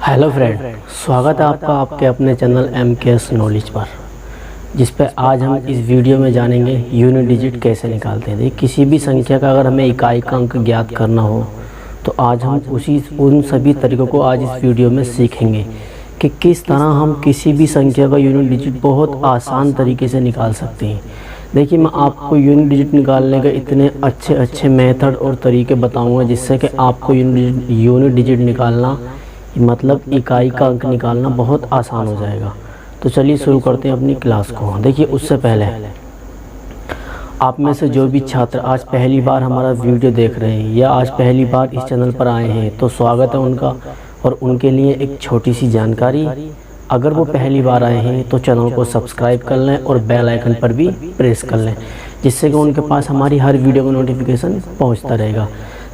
Hello friend, स्वागत है आपका आपके अपने चैनल MKS नॉलेज पर, जिस पर आज हम इस वीडियो में जानेंगे यूनिट डिजिट कैसे निकालते हैं। किसी भी संख्या का अगर हमें इकाई का अंक ज्ञात करना हो तो आज हम उन सभी तरीक़ों को आज इस वीडियो में सीखेंगे कि किस तरह हम किसी भी संख्या का यूनिट डिजिट बहुत आसान तरीके से निकाल सकते हैं। देखिए, मैं आपको यूनिट डिजिट निकालने के इतने अच्छे मेथड और तरीके बताऊंगा जिससे कि आपको यूनिट डिजिट निकालना मतलब इकाई का अंक निकालना बहुत आसान हो जाएगा। तो चलिए शुरू करते हैं अपनी क्लास को। देखिए, उससे पहले आप में से जो भी छात्र आज पहली बार हमारा वीडियो देख रहे हैं या आज पहली बार इस चैनल पर आए हैं तो स्वागत है उनका। और उनके लिए एक छोटी सी जानकारी, अगर वो पहली बार आए हैं तो चैनल को सब्सक्राइब कर लें और बेल आइकन पर भी प्रेस कर लें, जिससे कि उनके पास हमारी हर वीडियो का नोटिफिकेशन पहुंचता रहेगा।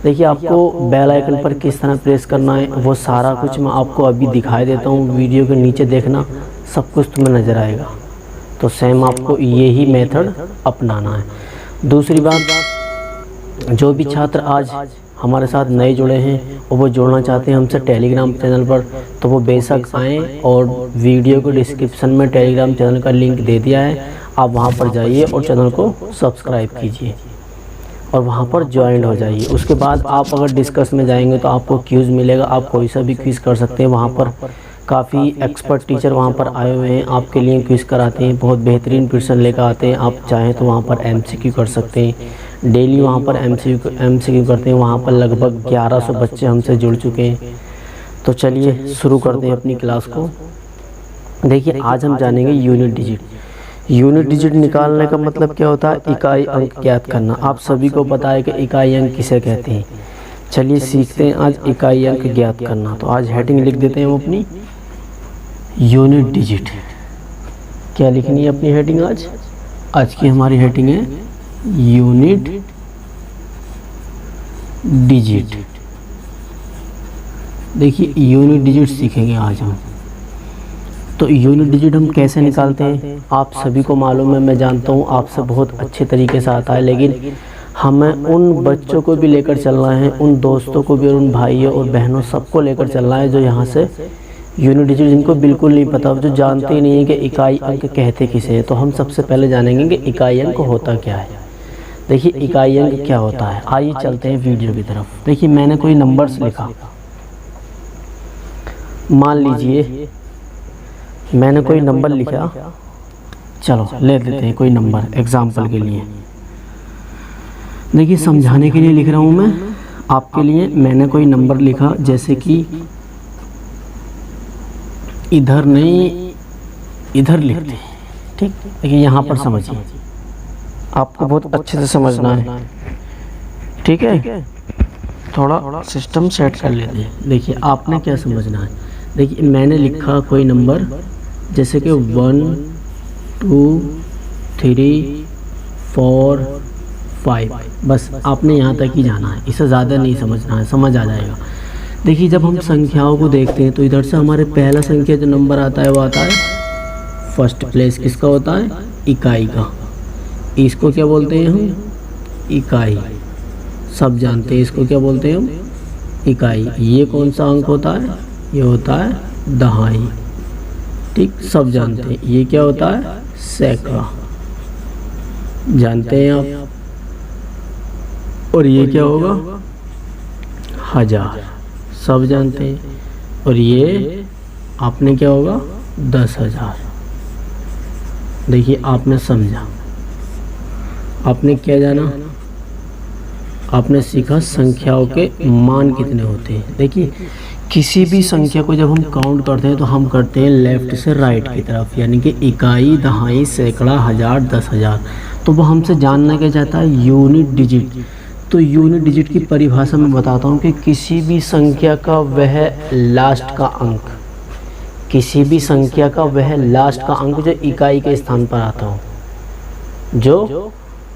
देखिए, आपको बेल आइकन पर किस तरह प्रेस करना है वो सारा कुछ मैं आपको अभी दिखाई देता हूँ। वीडियो के नीचे देखना, सब कुछ तुम्हें नज़र आएगा। तो सेम आपको यही मेथड अपनाना है। दूसरी बात, जो भी छात्र आज हमारे साथ नए जुड़े हैं और वो जुड़ना चाहते हैं हमसे टेलीग्राम चैनल पर, तो वो बेशक आएँ और वीडियो को डिस्क्रिप्शन में टेलीग्राम चैनल का लिंक दे दिया है, आप वहाँ पर जाइए और चैनल को सब्सक्राइब कीजिए और वहाँ पर ज्वाइन हो जाइए। उसके बाद आप अगर डिस्कस में जाएंगे तो आपको क्विज़ मिलेगा, आप कोई सा भी क्विज़ कर सकते हैं। वहाँ पर काफ़ी एक्सपर्ट टीचर वहाँ पर आए हुए हैं, आपके लिए क्विज़ कराते हैं, बहुत बेहतरीन क्वेश्चन लेकर आते हैं। आप चाहें तो वहाँ पर MCQ कर सकते हैं, डेली वहाँ पर MCQ करते हैं। वहाँ पर लगभग 1100 बच्चे हमसे जुड़ चुके हैं। तो चलिए शुरू करते हैं अपनी क्लास को। देखिए, आज हम जानेंगे यूनिट डिजिट। यूनिट डिजिट निकालने का मतलब क्या होता है? इकाई अंक ज्ञात करना। आप सभी को पता है कि इकाई अंक किसे कहते हैं। चलिए सीखते हैं आज इकाई अंक ज्ञात करना। तो आज हेडिंग लिख देते हैं हम अपनी यूनिट डिजिट। क्या लिखनी है अपनी हेडिंग आज की हमारी हेडिंग है यूनिट डिजिट। देखिए, यूनिट डिजिट सीखेंगे आज हम। तो यूनिट डिजिट हम कैसे निकालते हैं आप सभी को मालूम है, मैं जानता हूँ आपसे बहुत अच्छे तरीके से आता है, लेकिन हमें उन बच्चों को भी लेकर चलना है, उन दोस्तों को भी और उन भाइयों और बहनों सबको लेकर चलना है जो यहाँ से यूनिट डिजिट जिनको बिल्कुल नहीं पता, जो जानते ही नहीं है कि इकाई अंक कहते किसे हैं। तो हम सबसे पहले जानेंगे कि इकाई अंक होता क्या है। देखिए, इकाई अंक क्या होता है, आइए चलते हैं वीडियो की तरफ। देखिए, मैंने कोई नंबर्स लिखा, मान लीजिए मैंने कोई नंबर लिखा, चलो ले लेते हैं कोई नंबर एग्जाम्पल के लिए। देखिए, समझाने के लिए लिख रहा हूँ मैं आपके लिए। मैंने कोई नंबर लिखा, जैसे कि इधर नहीं इधर लिखते हैं, ठीक। देखिए, यहाँ पर समझिए, आपको बहुत अच्छे से समझना है, ठीक है। थोड़ा सिस्टम सेट कर लेते हैं। देखिए, आपने क्या समझना है। देखिए, मैंने लिखा कोई नंबर, जैसे कि 1 2 3 4 5, बस आपने यहाँ तक ही जाना है, इससे ज़्यादा नहीं समझना है, समझ आ जाएगा। देखिए, जब हम संख्याओं को देखते हैं तो इधर से हमारे पहला संख्या जो नंबर आता है वो आता है फर्स्ट प्लेस। किसका होता है? इकाई का। इसको क्या बोलते हैं हम? इकाई। सब जानते हैं इसको क्या बोलते हैं हम? इकाई। ये कौन सा अंक होता है? ये होता है दहाई, ठीक। सब जानते हैं। ये क्या होता है? सैकड़ा, जानते हैं आप। और ये क्या होगा? हजार, सब जानते हैं। और ये आपने क्या होगा? 10,000। देखिए, आपने समझा, आपने क्या जाना, आपने सीखा संख्याओं के मान कितने होते हैं। देखिए, किसी भी संख्या को जब हम काउंट करते हैं तो हम करते हैं लेफ़्ट से राइट की तरफ, यानी कि इकाई, दहाई, सैकड़ा, हजार, 10,000। तो वो हमसे जानना क्या चाहता है? Unit digit. तो यूनिट डिजिट की परिभाषा मैं बताता हूँ कि किसी भी संख्या का वह लास्ट का अंक, किसी भी संख्या का वह लास्ट का अंक जो इकाई के स्थान पर आता हो, जो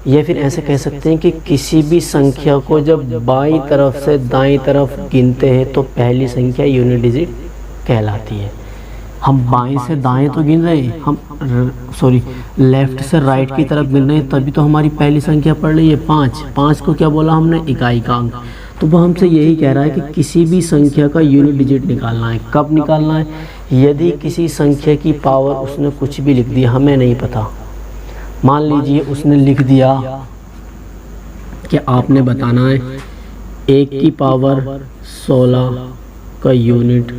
या फिर ऐसे कह सकते हैं कि किसी भी संख्या को जब बाईं तरफ से दाईं तरफ गिनते हैं तो पहली संख्या यूनिट डिजिट कहलाती है। हम बाएं से दाएं तो गिन रहे हैं, हम लेफ्ट से राइट की तरफ गिन रहे हैं, तभी तो हमारी पहली संख्या पड़ रही है 5। 5 को क्या बोला हमने? इकाई का अंक। तो वो हमसे यही कह रहा है कि किसी भी संख्या का यूनिट डिजिट निकालना है। कब निकालना है? यदि किसी संख्या की पावर उसने कुछ भी लिख दिया, हमें नहीं पता। मान लीजिए उसने लिख दिया कि आपने बताना है 1 की पावर 16 का यूनिट,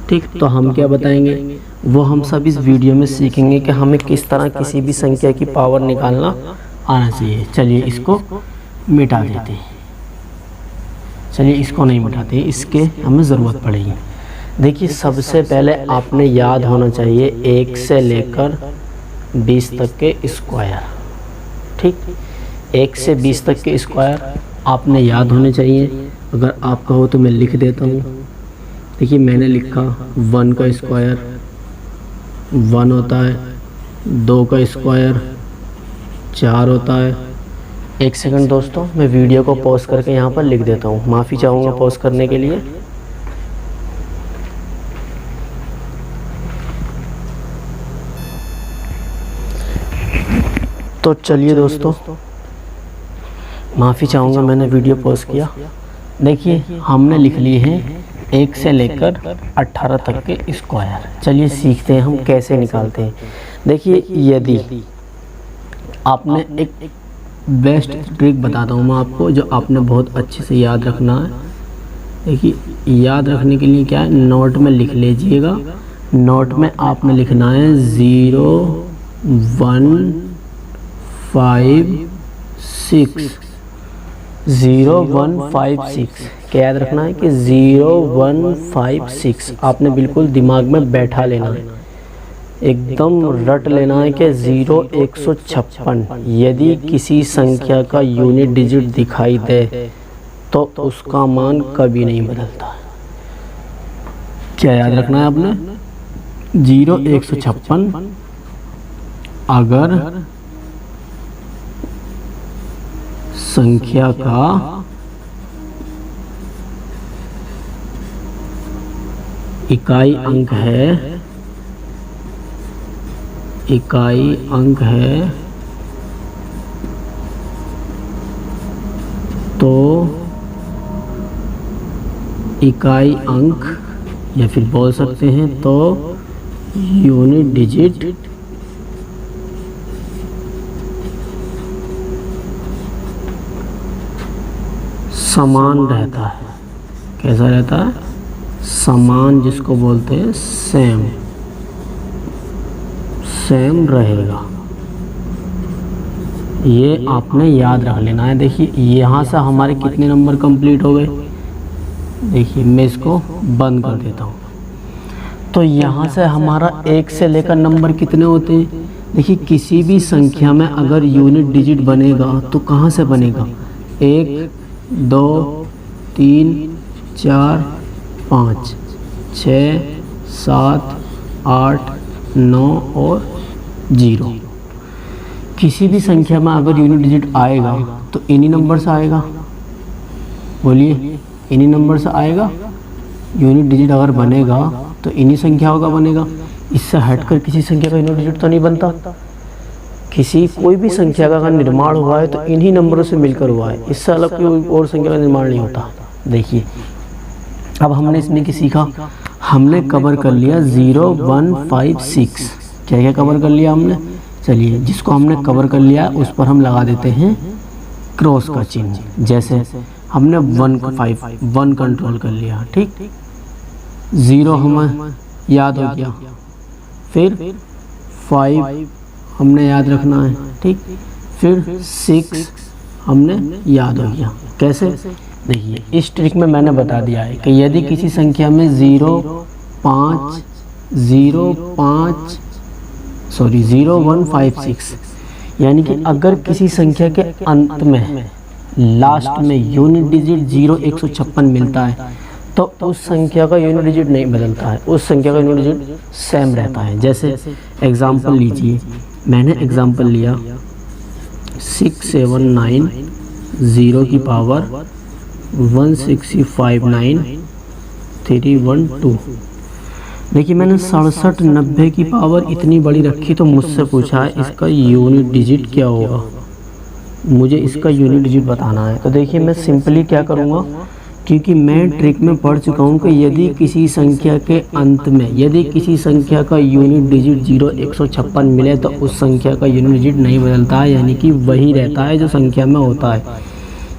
ठीक। तो हम क्या बताएंगे, वो हम सब इस वीडियो में सीखेंगे कि हमें किस तरह किसी भी संख्या की पावर निकालना आना चाहिए। चलिए इसको मिटा देते हैं। चलिए इसको नहीं मिटाते, इसके हमें ज़रूरत पड़ेगी। देखिए सबसे पहले आपने याद होना चाहिए 1 से लेकर 20 तक के स्क्वायर, ठीक। 1 से 20 तक के स्क्वायर आपने याद होने चाहिए। अगर आप कहो तो मैं लिख देता हूँ। देखिए मैंने लिखा 1 का स्क्वायर 1 होता है, 2 का स्क्वायर 4 होता है। एक सेकंड दोस्तों, मैं वीडियो को पॉज करके यहाँ पर लिख देता हूँ। माफ़ी चाहूँगा पॉज करने के लिए। तो चलिए दोस्तों, माफ़ी चाहूँगा मैंने वीडियो पॉज किया। देखिए हमने लिख लिए हैं 1 से लेकर 18 तक के स्क्वायर। चलिए सीखते हैं हम कैसे निकालते हैं। देखिए यदि आपने एक बेस्ट ट्रिक बताता हूँ मैं आपको, जो आपने बहुत अच्छे से याद रखना है। देखिए याद रखने के लिए क्या है, नोट में लिख लीजिएगा। नोट में आपने लिखना है 0 1 5 6 0 1 5 6। क्या याद रखना है कि 0 1 5 6 आपने बिल्कुल दिमाग में बैठा लेना है, एकदम रट लेना है कि 0 156। यदि किसी संख्या का यूनिट डिजिट दिखाई दे तो उसका मान कभी नहीं बदलता है। क्या याद रखना है आपने? 0 156 अगर संख्या का इकाई अंक है, इकाई अंक है तो इकाई अंक, या फिर बोल सकते हैं तो यूनिट डिजिट समान रहता है। कैसा रहता है? समान, जिसको बोलते हैं सेम, सेम रहेगा। ये आपने याद रख लेना है। देखिए यहाँ से हमारे कितने नंबर कंप्लीट हो गए। देखिए मैं इसको बंद कर देता हूँ। तो यहाँ से हमारा 1 से लेकर नंबर कितने होते हैं? देखिए किसी भी संख्या में अगर यूनिट डिजिट बनेगा तो कहाँ से बनेगा? 1 2 3 4 5 6 7 8 9 और 0। किसी भी संख्या में अगर यूनिट डिजिट आएगा तो इन्हीं नंबर से आएगा। बोलिए, इन्हीं नंबर से आएगा। यूनिट डिजिट अगर बनेगा तो इन्हीं संख्याओं का बनेगा। इससे हटकर किसी संख्या का यूनिट डिजिट तो नहीं बनता। किसी कोई भी संख्या का अगर निर्माण हुआ है तो इन्हीं नंबरों से मिलकर हुआ है, इससे अलग कोई और संख्या का निर्माण नहीं होता। देखिए अब हमने इसमें क्या सीखा? हमने कवर कर लिया 0 1 5 6। क्या क्या कवर कर लिया हमने? चलिए जिसको हमने कवर कर लिया उस पर हम लगा देते हैं क्रॉस का चिन्ह। जैसे हमने 1 कंट्रोल कर लिया, ठीक। 0 हमें याद हो गया, फिर 5 हमने याद रखना है, ठीक। फिर 6 हमने याद हो गया। कैसे? देखिए इस ट्रिक में मैंने बता दिया है कि यदि किसी संख्या में 0 1 5 6, यानी कि अगर किसी संख्या के अंत में लास्ट में यूनिट डिजिट 0 156 मिलता है तो उस संख्या का यूनिट डिजिट नहीं बदलता है, उस संख्या का यूनिट डिजिट सेम रहता है। जैसे एग्जांपल लीजिए, मैंने एग्जांपल लिया 6 7 9 0 की पावर 165 312। देखिए मैंने 67 90 की पावर इतनी बड़ी रखी तो मुझसे पूछा है इसका यूनिट डिजिट क्या होगा। मुझे इसका यूनिट डिजिट बताना है। तो देखिए मैं सिंपली क्या करूँगा, क्योंकि मैं ट्रिक में पढ़ चुका हूँ कि यदि किसी संख्या के अंत में यदि किसी संख्या का यूनिट डिजिट 156 मिले तो उस संख्या का यूनिट डिजिट नहीं बदलता है, यानी कि वही रहता है जो संख्या में होता है।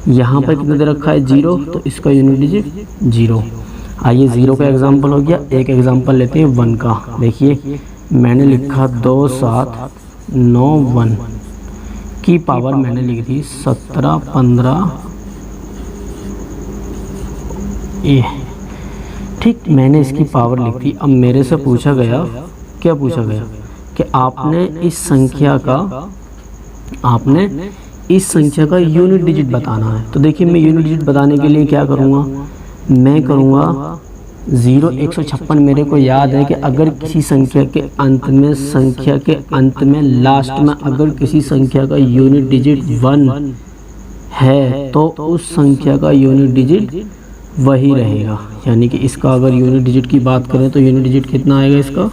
यहाँ पर कितना दे रखा है 0, तो इसका यूनिट डिजिट 0। आइए 0 का एग्जाम्पल हो गया, एक एग्जाम्पल लेते हैं 1 का। देखिए मैंने लिखा 2791 की पावर मैंने लिख दी 1715 ए। ठीक, मैंने इसकी पावर लिख दी। अब मेरे से पूछा गया, क्या पूछा गया कि आपने इस संख्या का यूनिट डिजिट बताना है। तो देखिए मैं यूनिट डिजिट बताने के लिए क्या करूँगा, मैं करूँगा 156। मेरे को याद है कि अगर किसी संख्या के अंत में लास्ट में अगर किसी संख्या का यूनिट डिजिट 1 है तो उस संख्या का यूनिट डिजिट वही रहेगा। यानी कि इसका अगर यूनिट डिजिट की बात करें तो यूनिट डिजिट कितना आएगा, इसका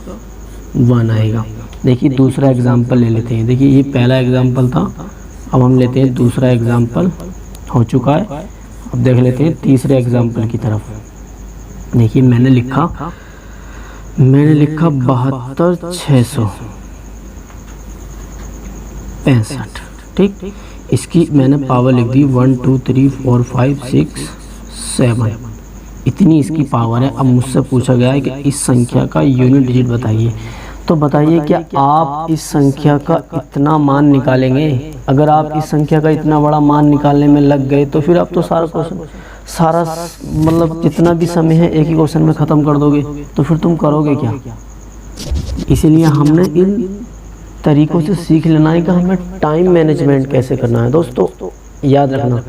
1 आएगा। देखिए दूसरा एग्जाम्पल ले लेते हैं। देखिए ये पहला एग्जाम्पल था, अब हम लेते हैं दूसरा एग्जाम्पल, हो चुका है। अब देख लेते हैं तीसरे एग्जाम्पल की तरफ। देखिए मैंने लिखा 72665। ठीक, इसकी मैंने पावर लिख दी 1 2 3 4 5 6 7, इतनी इसकी पावर है। अब मुझसे पूछा गया है कि इस संख्या का यूनिट डिजिट बताइए। तो बताइए क्या आप इस संख्या का इतना मान निकालेंगे? अगर आप इस संख्या का इतना बड़ा मान निकालने में लग गए तो फिर आप तो सारा मतलब जितना भी समय है एक ही क्वेश्चन में ख़त्म कर दोगे, तो फिर तुम करोगे क्या? इसीलिए हमने इन तरीकों से सीख लेना है कि हमें टाइम मैनेजमेंट कैसे करना है। दोस्तों याद रखना,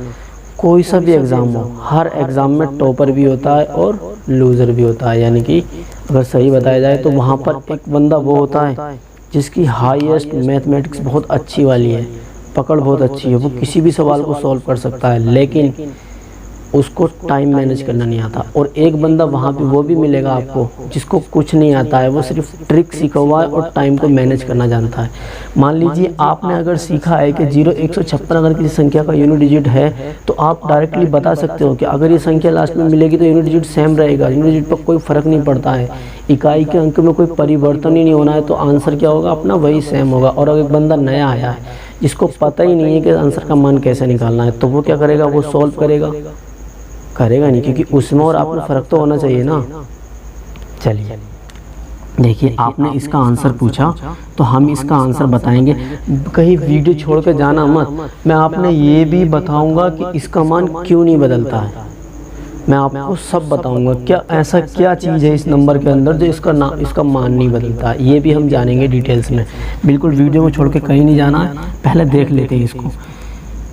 कोई सा भी एग्ज़ाम हो, हर एग्ज़ाम में टॉपर भी होता है और लूज़र भी होता है। यानी कि अगर सही बताया जाए तो वहाँ पर एक बंदा वो होता है जिसकी हाईएस्ट मैथमेटिक्स बहुत अच्छी वाली है, पकड़ बहुत अच्छी है, वो किसी भी सवाल को सॉल्व कर सकता है, लेकिन उसको टाइम मैनेज करना नहीं आता। और एक बंदा वहाँ पे वो भी मिलेगा आपको जिसको कुछ नहीं आता है, वो सिर्फ ट्रिक सीखा हुआ है और टाइम को मैनेज करना जानता है। मान लीजिए आपने अगर सीखा है कि 156 अगर किसी संख्या का यूनिट डिजिट है तो आप डायरेक्टली बता सकते हो कि अगर ये संख्या लास्ट में मिलेगी तो यूनिट डिजिट सेम रहेगा, यूनिट डिजिट पर कोई फ़र्क नहीं पड़ता है, इकाई के अंक में कोई परिवर्तन ही नहीं होना है, तो आंसर क्या होगा अपना वही सेम होगा। और अगर एक बंदा नया आया है जिसको पता ही नहीं है कि आंसर का मान कैसे निकालना है, तो वो क्या करेगा, वो सॉल्व करेगा नहीं, क्योंकि उसमें और आप में फ़र्क तो होना चाहिए ना। चलिए देखिए आपने इसका आंसर पूछा तो हम इसका आंसर बताएंगे। कहीं वीडियो छोड़ के जाना मत, मैं आपने ये भी बताऊंगा कि इसका मान क्यों नहीं बदलता है, मैं आपको सब बताऊंगा। क्या ऐसा क्या चीज़ है इस नंबर के अंदर जो इसका मान नहीं बदलता, ये भी हम जानेंगे डिटेल्स में। बिल्कुल वीडियो को छोड़ के कहीं नहीं जाना है, पहले देख लेते हैं इसको।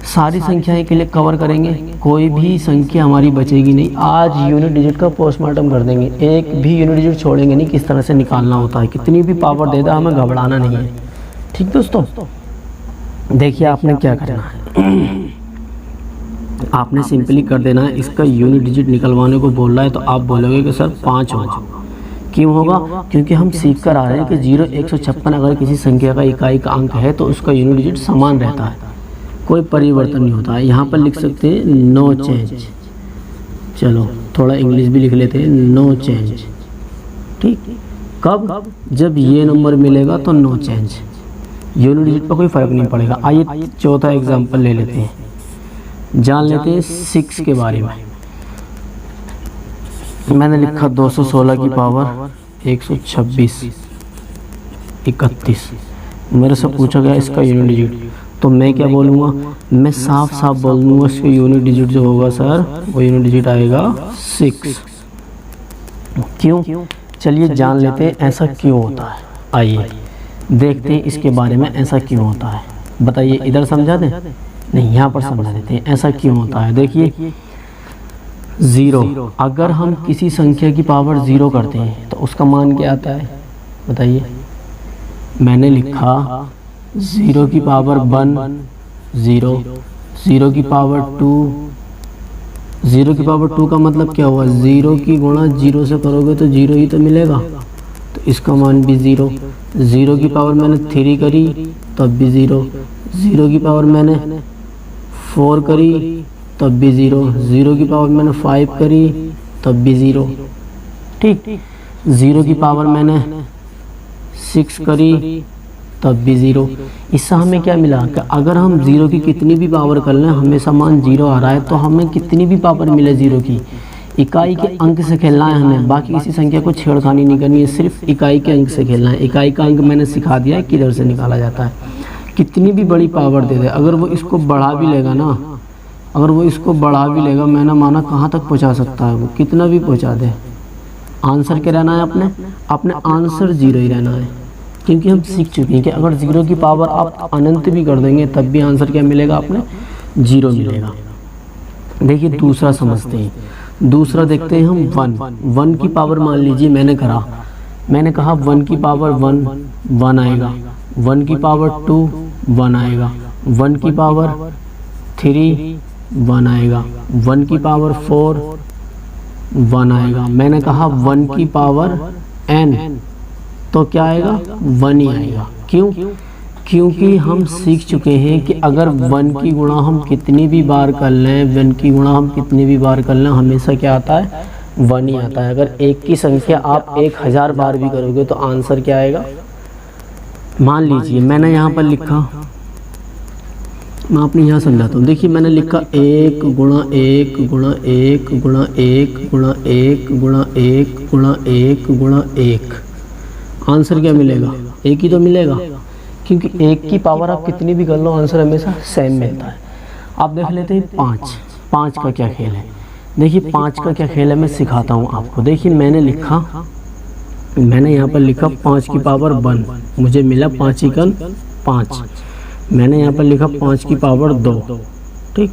सारी संख्याएं के लिए कवर करेंगे, कोई भी संख्या हमारी बचेगी नहीं। आज यूनिट डिजिट का पोस्टमार्टम कर देंगे, एक भी यूनिट डिजिट छोड़ेंगे नहीं, किस तरह से निकालना होता है, कितनी भी पावर दे दे हमें घबराना नहीं है। ठीक दोस्तों, देखिए आपने क्या करना है, आपने सिंपली कर देना है। इसका यूनिट डिजिट निकलवाने को बोल रहा है तो आप बोलोगे कि सर 5 होगा। क्यों होगा? क्योंकि हम सीख कर आ रहे हैं कि 156 अगर किसी संख्या का इकाई का अंक है तो उसका यूनिट डिजिट समान रहता है, कोई परिवर्तन नहीं होता है। यहाँ पर लिख सकते हैं नो चेंज, चलो थोड़ा इंग्लिश भी लिख लेते हैं, नो चेंज। ठीक, कब? जब ये नंबर मिलेगा तो नो चेंज, यूनिट डिजिट पर कोई फ़र्क नहीं पड़ेगा। आइए चौथा एग्जांपल ले लेते हैं, जान लेते हैं 6 के बारे में। मैंने लिखा 216 की पावर 126 31। मेरे से पूछा गया इसका यूनिट डिजिट, तो मैं क्या बोलूँगा, मैं साफ साफ बोल दूँगा इसका यूनिट डिजिट जो होगा सर वो यूनिट डिजिट आएगा 6। क्यों? चलिए जान लेते हैं ऐसा क्यों होता है। आइए देखते हैं इसके बारे में, ऐसा क्यों होता है। बताइए, इधर समझा दें? नहीं, यहाँ पर समझा देते हैं ऐसा क्यों होता है। देखिए 0, अगर हम किसी संख्या की पावर 0 करते हैं तो उसका मान क्या आता है बताइए। मैंने लिखा 0 की पावर 1 0, 0 की पावर 2, 0 की पावर 2 का मतलब क्या हुआ, 0 की गुणा 0 से करोगे तो 0 ही तो मिलेगा, तो इसका मान भी 0। 0 की पावर मैंने 3 करी तब भी 0, 0 की पावर मैंने 4 करी तब भी 0, 0 की पावर मैंने 5 करी तब भी 0, ठीक। 0 की पावर मैंने 6 करी तब भी 0। इससे हमें क्या मिला कि अगर हम 0 की कितनी भी पावर कर लें हमेशा मान 0 आ रहा है, तो हमें कितनी भी पावर मिले 0 की, इकाई के अंक से खेलना है हमें, बाकी किसी संख्या को छेड़खानी नहीं करनी है, सिर्फ इकाई के अंक से खेलना है। इकाई का अंक मैंने सिखा दिया है किधर से निकाला जाता है। कितनी भी बड़ी पावर दे दे, अगर वो इसको बढ़ा भी लेगा ना, अगर वो इसको बढ़ा भी लेगा, मैंने माना कहाँ तक पहुँचा सकता है, वो कितना भी पहुँचा दे, आंसर क्या रहना है अपने आंसर 0 ही रहना है। क्योंकि हम सीख चुके हैं कि अगर 0 की पावर आप अनंत भी कर देंगे तब भी आंसर क्या मिलेगा, अपने 0 मिलेगा। देखिए दूसरा समझते हैं, दूसरा देखते हैं हम 1 की पावर मान लीजिए मैंने कहा 1 की पावर 1 आएगा, 1 की पावर 2 1 आएगा, 1 की पावर 3 1 आएगा, 1 की पावर 4 1 आएगा। मैंने कहा 1 की पावर n तो क्या आएगा, 1 ही आएगा। क्यों? क्योंकि हम सीख चुके हैं कि अगर 1 की गुणा हम कितनी भी बार कर लें, 1 की गुणा हम कितनी भी बार कर लें, हमेशा क्या आता है, 1 ही आता है। अगर एक की संख्या आप 1000 बार भी करोगे तो आंसर क्या आएगा। मान लीजिए मैंने यहाँ पर लिखा, मैं अपने यहाँ समझाता हूँ। देखिए मैंने लिखा 1 गुणा 1 गुणा 1 गुणा 1 गुणा 1 गुणा 1 गुणा 1 गुणा 1, आंसर क्या मिलेगा, 1 ही तो मिलेगा। क्योंकि 1 की पावर आप कितनी भी कर लो आंसर हमेशा सेम मिलता है। आप देख लेते हैं 5 का क्या खेल है। देखिए 5 का क्या खेल है मैं सिखाता हूँ आपको। देखिए मैंने यहाँ पर लिखा 5 की पावर 1, मुझे मिला 5 ही कन 5। मैंने यहाँ पर लिखा 5 की पावर 2, ठीक।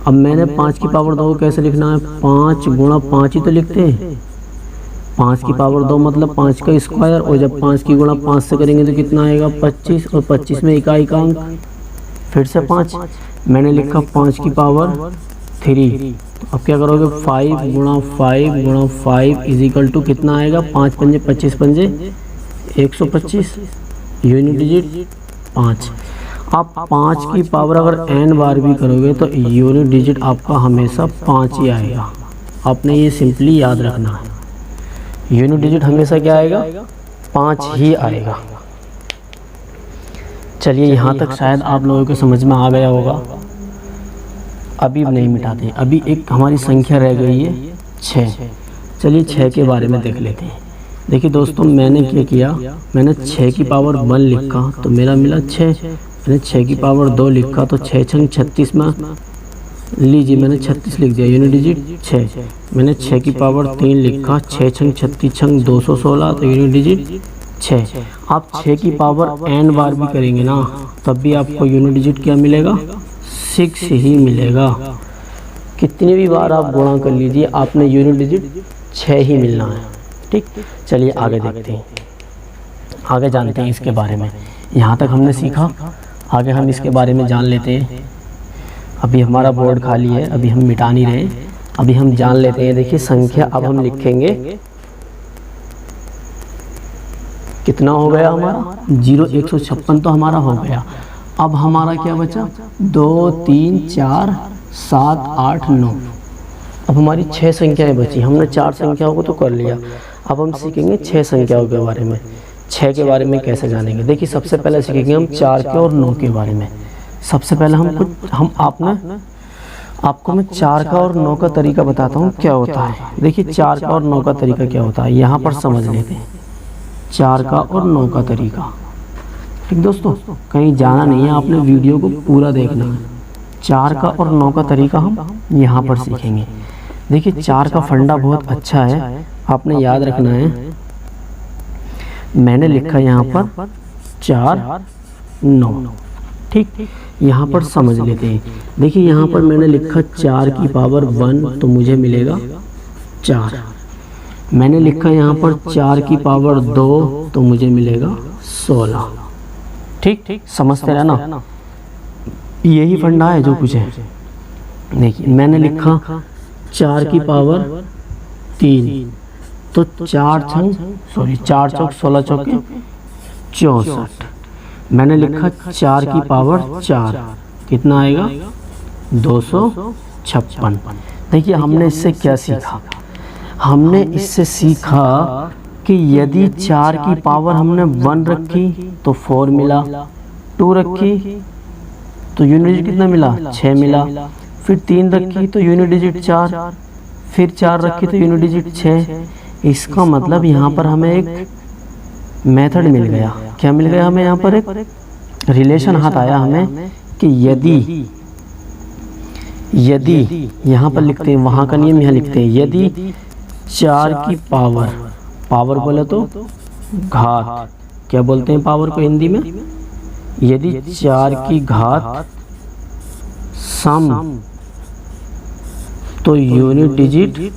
अब मैंने 5 की पावर 2 को कैसे लिखना है, 5 गुणा 5 ही तो लिखते हैं। 5 की पावर 2 मतलब 5 का स्क्वायर, और जब 5 की गुणा 5 से करेंगे तो कितना आएगा, 25, और 25 में इकाई का अंक फिर से 5। मैंने लिखा 5 की पावर 3, अब क्या करोगे, 5 गुणा 5 गुणा 5 इज इक्वल टू कितना आएगा, 5 पंजे 25 पंजे 125, यूनिट डिजिट 5। आप 5 की पावर अगर n बार भी करोगे तो यूनिट डिजिट आपका हमेशा 5 ही आएगा। आपने ये सिंपली याद रखना है, यूनिट डिजिट हमेशा क्या आएगा, 5 ही आएगा। चलिए यहाँ तक शायद आप लोगों को समझ में आ गया होगा। अभी नहीं मिटाते, अभी एक हमारी संख्या रह गई है 6। चलिए 6 के बारे में देख लेते हैं। देखिए दोस्तों मैंने क्या किया, मैंने 6 की पावर 1 लिखा तो मेरा मिला 6। मैंने 6 की पावर 2 लिखा तो 6 छंग 36 में लीजिए मैंने 36 लिख दिया, यूनिट डिजिट 6। मैंने 6 की पावर 3 लिखा, 6 छंग 36 छंग 216 तो यूनिट डिजिट 6। आप 6 की पावर n बार भी करेंगे ना तब भी आपको यूनिट डिजिट क्या मिलेगा, 6 ही मिलेगा। कितनी भी बार आप गुणा कर लीजिए आपने यूनिट डिजिट 6 ही मिलना है, ठीक। चलिए आगे देखते हैं, आगे जानते हैं इसके बारे में। यहाँ तक हमने सीखा, आगे हम इसके बारे में जान लेते हैं। अभी हमारा बोर्ड खाली है, अभी हम मिटा नहीं रहे, अभी हम जान लेते हैं। देखिए संख्या अब हम लिखेंगे, कितना हो गया हमारा 0, 156 तो हमारा हो गया। अब हमारा क्या बचा, 2 3 4 7 8 9। अब हमारी 6 संख्याएं बची। हमने 4 संख्याओं को तो कर लिया, अब हम सीखेंगे 6 संख्याओं के बारे में। 6 के बारे में कैसे जानेंगे, देखिए सबसे पहले सीखेंगे हम 4 के और 9 के बारे में। सबसे पहले आपको मैं 4 का और 9 का तरीका बताता हूँ क्या होता है। देखिए 4 का और 9 का तरीका क्या होता है, यहाँ पर समझ लेते हैं 4 का और 9 का तरीका। ठीक दोस्तों, कहीं जाना नहीं है, आपने वीडियो को पूरा देखना है। 4 का और 9 का तरीका हम यहाँ पर सीखेंगे। देखिए 4 का फंडा बहुत अच्छा है, आपने याद रखना है। मैंने लिखा यहाँ पर 4 9, ठीक। यहाँ पर समझ लेते हैं। देखिए यहाँ पर मैंने लिखा 4 की पावर 1 तो मुझे मिलेगा 4। मैंने लिखा यहाँ पर 4 की पावर 2 तो मुझे मिलेगा 16। ठीक, समझते रहना, यही फंडा है जो कुछ है। देखिए मैंने लिखा 4 की पावर 3 तो 4 चौक 16 चौके 64। मैंने लिखा 4 की पावर 4 कितना आएगा 256। देखिए हमने इससे क्या सीखा, हमने इससे सीखा कि यदि 4 की पावर हमने 1 रखी तो 4 मिला, 2 रखी तो यूनिट डिजिट कितना मिला, 6 मिला, फिर 3 रखी तो यूनिट डिजिट 4, फिर 4 रखी तो यूनिट डिजिट 6। इसका मतलब यहाँ पर हमें एक मेथड मिल गया। क्या मिल गया हमें यहाँ पर, एक रिलेशन हाथ आया हमें कि यदि यहाँ पर लिखते हैं, वहाँ का नियम यहाँ लिखते हैं, यदि 4 की पावर बोले तो घात, क्या बोलते हैं पावर को हिंदी में, यदि 4 की घात सम तो यूनिट डिजिट,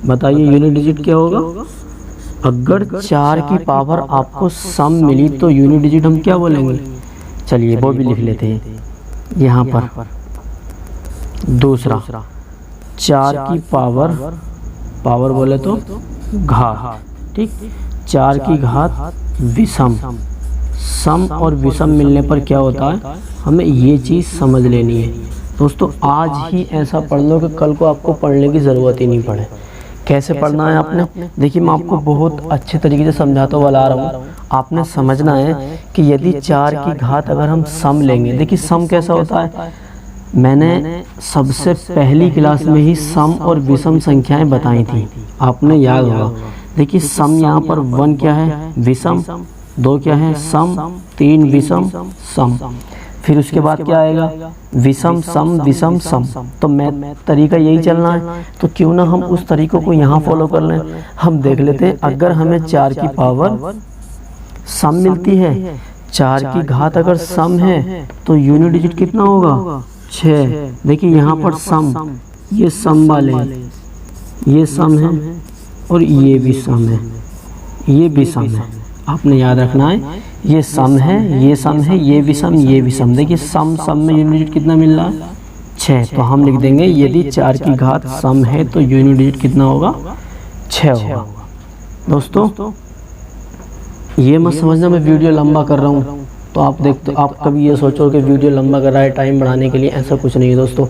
बताइए यूनिट डिजिट क्या होगा। अगर 4 की पावर आपको सम मिली तो यूनिट डिजिट हम क्या बोलेंगे, चलिए वो भी लिख लेते हैं यहाँ पर। दूसरा 4 की पावर बोले तो घात, ठीक, 4 की घात विषम, सम और विषम मिलने पर क्या होता है, हमें ये चीज़ समझ लेनी है दोस्तों। आज ही ऐसा पढ़ लो कि कल को आपको पढ़ने की ज़रूरत ही नहीं पड़े। कैसे पढ़ना है आपने, देखिए मैं आपको बहुत अच्छे तरीके से समझाता हुआ ला रहा हूँ। आपने समझना है कि यदि 4 की घात अगर हम सम लेंगे, देखिए सम कैसा होता है, मैंने सबसे पहली क्लास में ही सम और विषम संख्याएं बताई थी, आपने याद होगा। देखिए सम यहाँ पर 1 क्या है, विषम, 2 क्या है, सम, 3 विषम सम, फिर उसके बाद क्या आएगा, विषम सम विषम सम। तो मैं तरीका यही चलना है, तो क्यों ना हम उस तरीकों को यहाँ फॉलो कर लें। हम देख लेते हैं, अगर हमें 4 की पावर सम मिलती है, 4 की घात अगर सम है तो यूनिट डिजिट कितना होगा, 6। देखिए यहाँ पर सम, ये सम वाले, ये सम है और ये भी सम है, ये भी सम है, आपने याद रखना है, ये सम है, ये सम है, ये भी सम, ये भी सम। देखिए सम में यूनिट डिजिट कितना मिल रहा है, 6। तो हम लिख देंगे यदि 4 की घात सम है तो यूनिट डिजिट कितना होगा, 6 होगा। दोस्तों ये मत समझना मैं वीडियो लंबा कर रहा हूँ तो आप देखते, आप कभी ये सोचो कि वीडियो लंबा कर रहा है टाइम बढ़ाने के लिए, ऐसा कुछ नहीं है दोस्तों।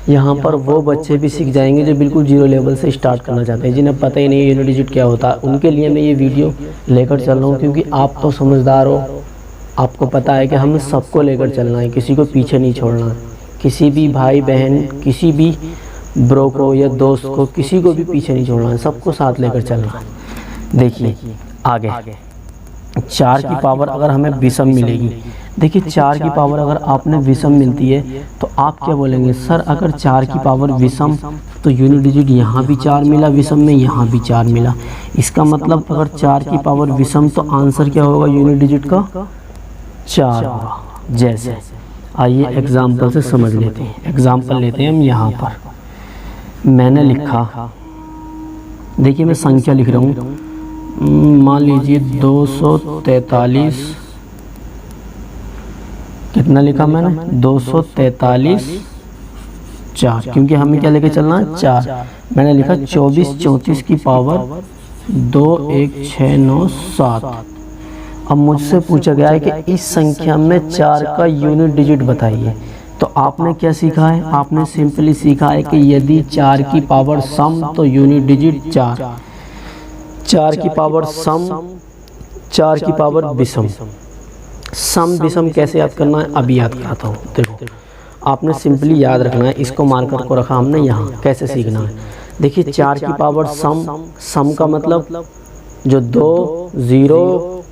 यहाँ पर वो बच्चे भी सीख जाएंगे जो बिल्कुल जीरो लेवल से स्टार्ट करना चाहते हैं, जिन्हें पता ही नहीं है यूनिट डिजिट क्या होता है। उनके लिए मैं ये वीडियो लेकर चल रहा हूँ, क्योंकि आप तो समझदार हो, आपको पता है कि हमें सबको लेकर चलना है, किसी को पीछे नहीं छोड़ना है। किसी भी भाई बहन, किसी भी ब्रो को या दोस्त को, किसी को भी पीछे नहीं छोड़ना है, सबको साथ लेकर चलना है। देखिए आगे 4 की पावर अगर हमें विषम मिलेगी, देखिए 4 की पावर अगर आपने विषम मिलती है तो आप क्या बोलेंगे, सर अगर 4 की पावर विषम तो यूनिट डिजिट यहाँ भी 4 मिला विषम में, यहाँ भी 4 मिला। इसका मतलब अगर 4 की पावर विषम तो आंसर क्या होगा यूनिट डिजिट का, 4 होगा। जैसे आइए एग्जाम्पल से समझ लेते हैं। एग्जाम्पल लेते हैं हम, यहाँ पर मैंने लिखा, देखिए मैं संख्या लिख रहा हूँ, मान लीजिए 243, कितना लिखा मैंने, 243 4, क्योंकि हमें क्या लेके चलना है, 4। मैंने लिखा 24 34 की पावर 2 1 6 9 7। अब मुझसे पूछा गया है कि इस संख्या में 4 का यूनिट डिजिट बताइए। तो आपने क्या सीखा है, आपने सिंपली सीखा है कि यदि 4 की पावर सम तो यूनिट डिजिट 4, 4 की पावर सम, 4 की पावर विषम। सम विषम कैसे याद करना है, अभी याद कराता हूँ। देखो आपने सिंपली याद रखना है, इसको मार्कर को रखा हमने यहाँ, कैसे सीखना है। देखिए 4 की पावर सम, सम का मतलब जो 2 0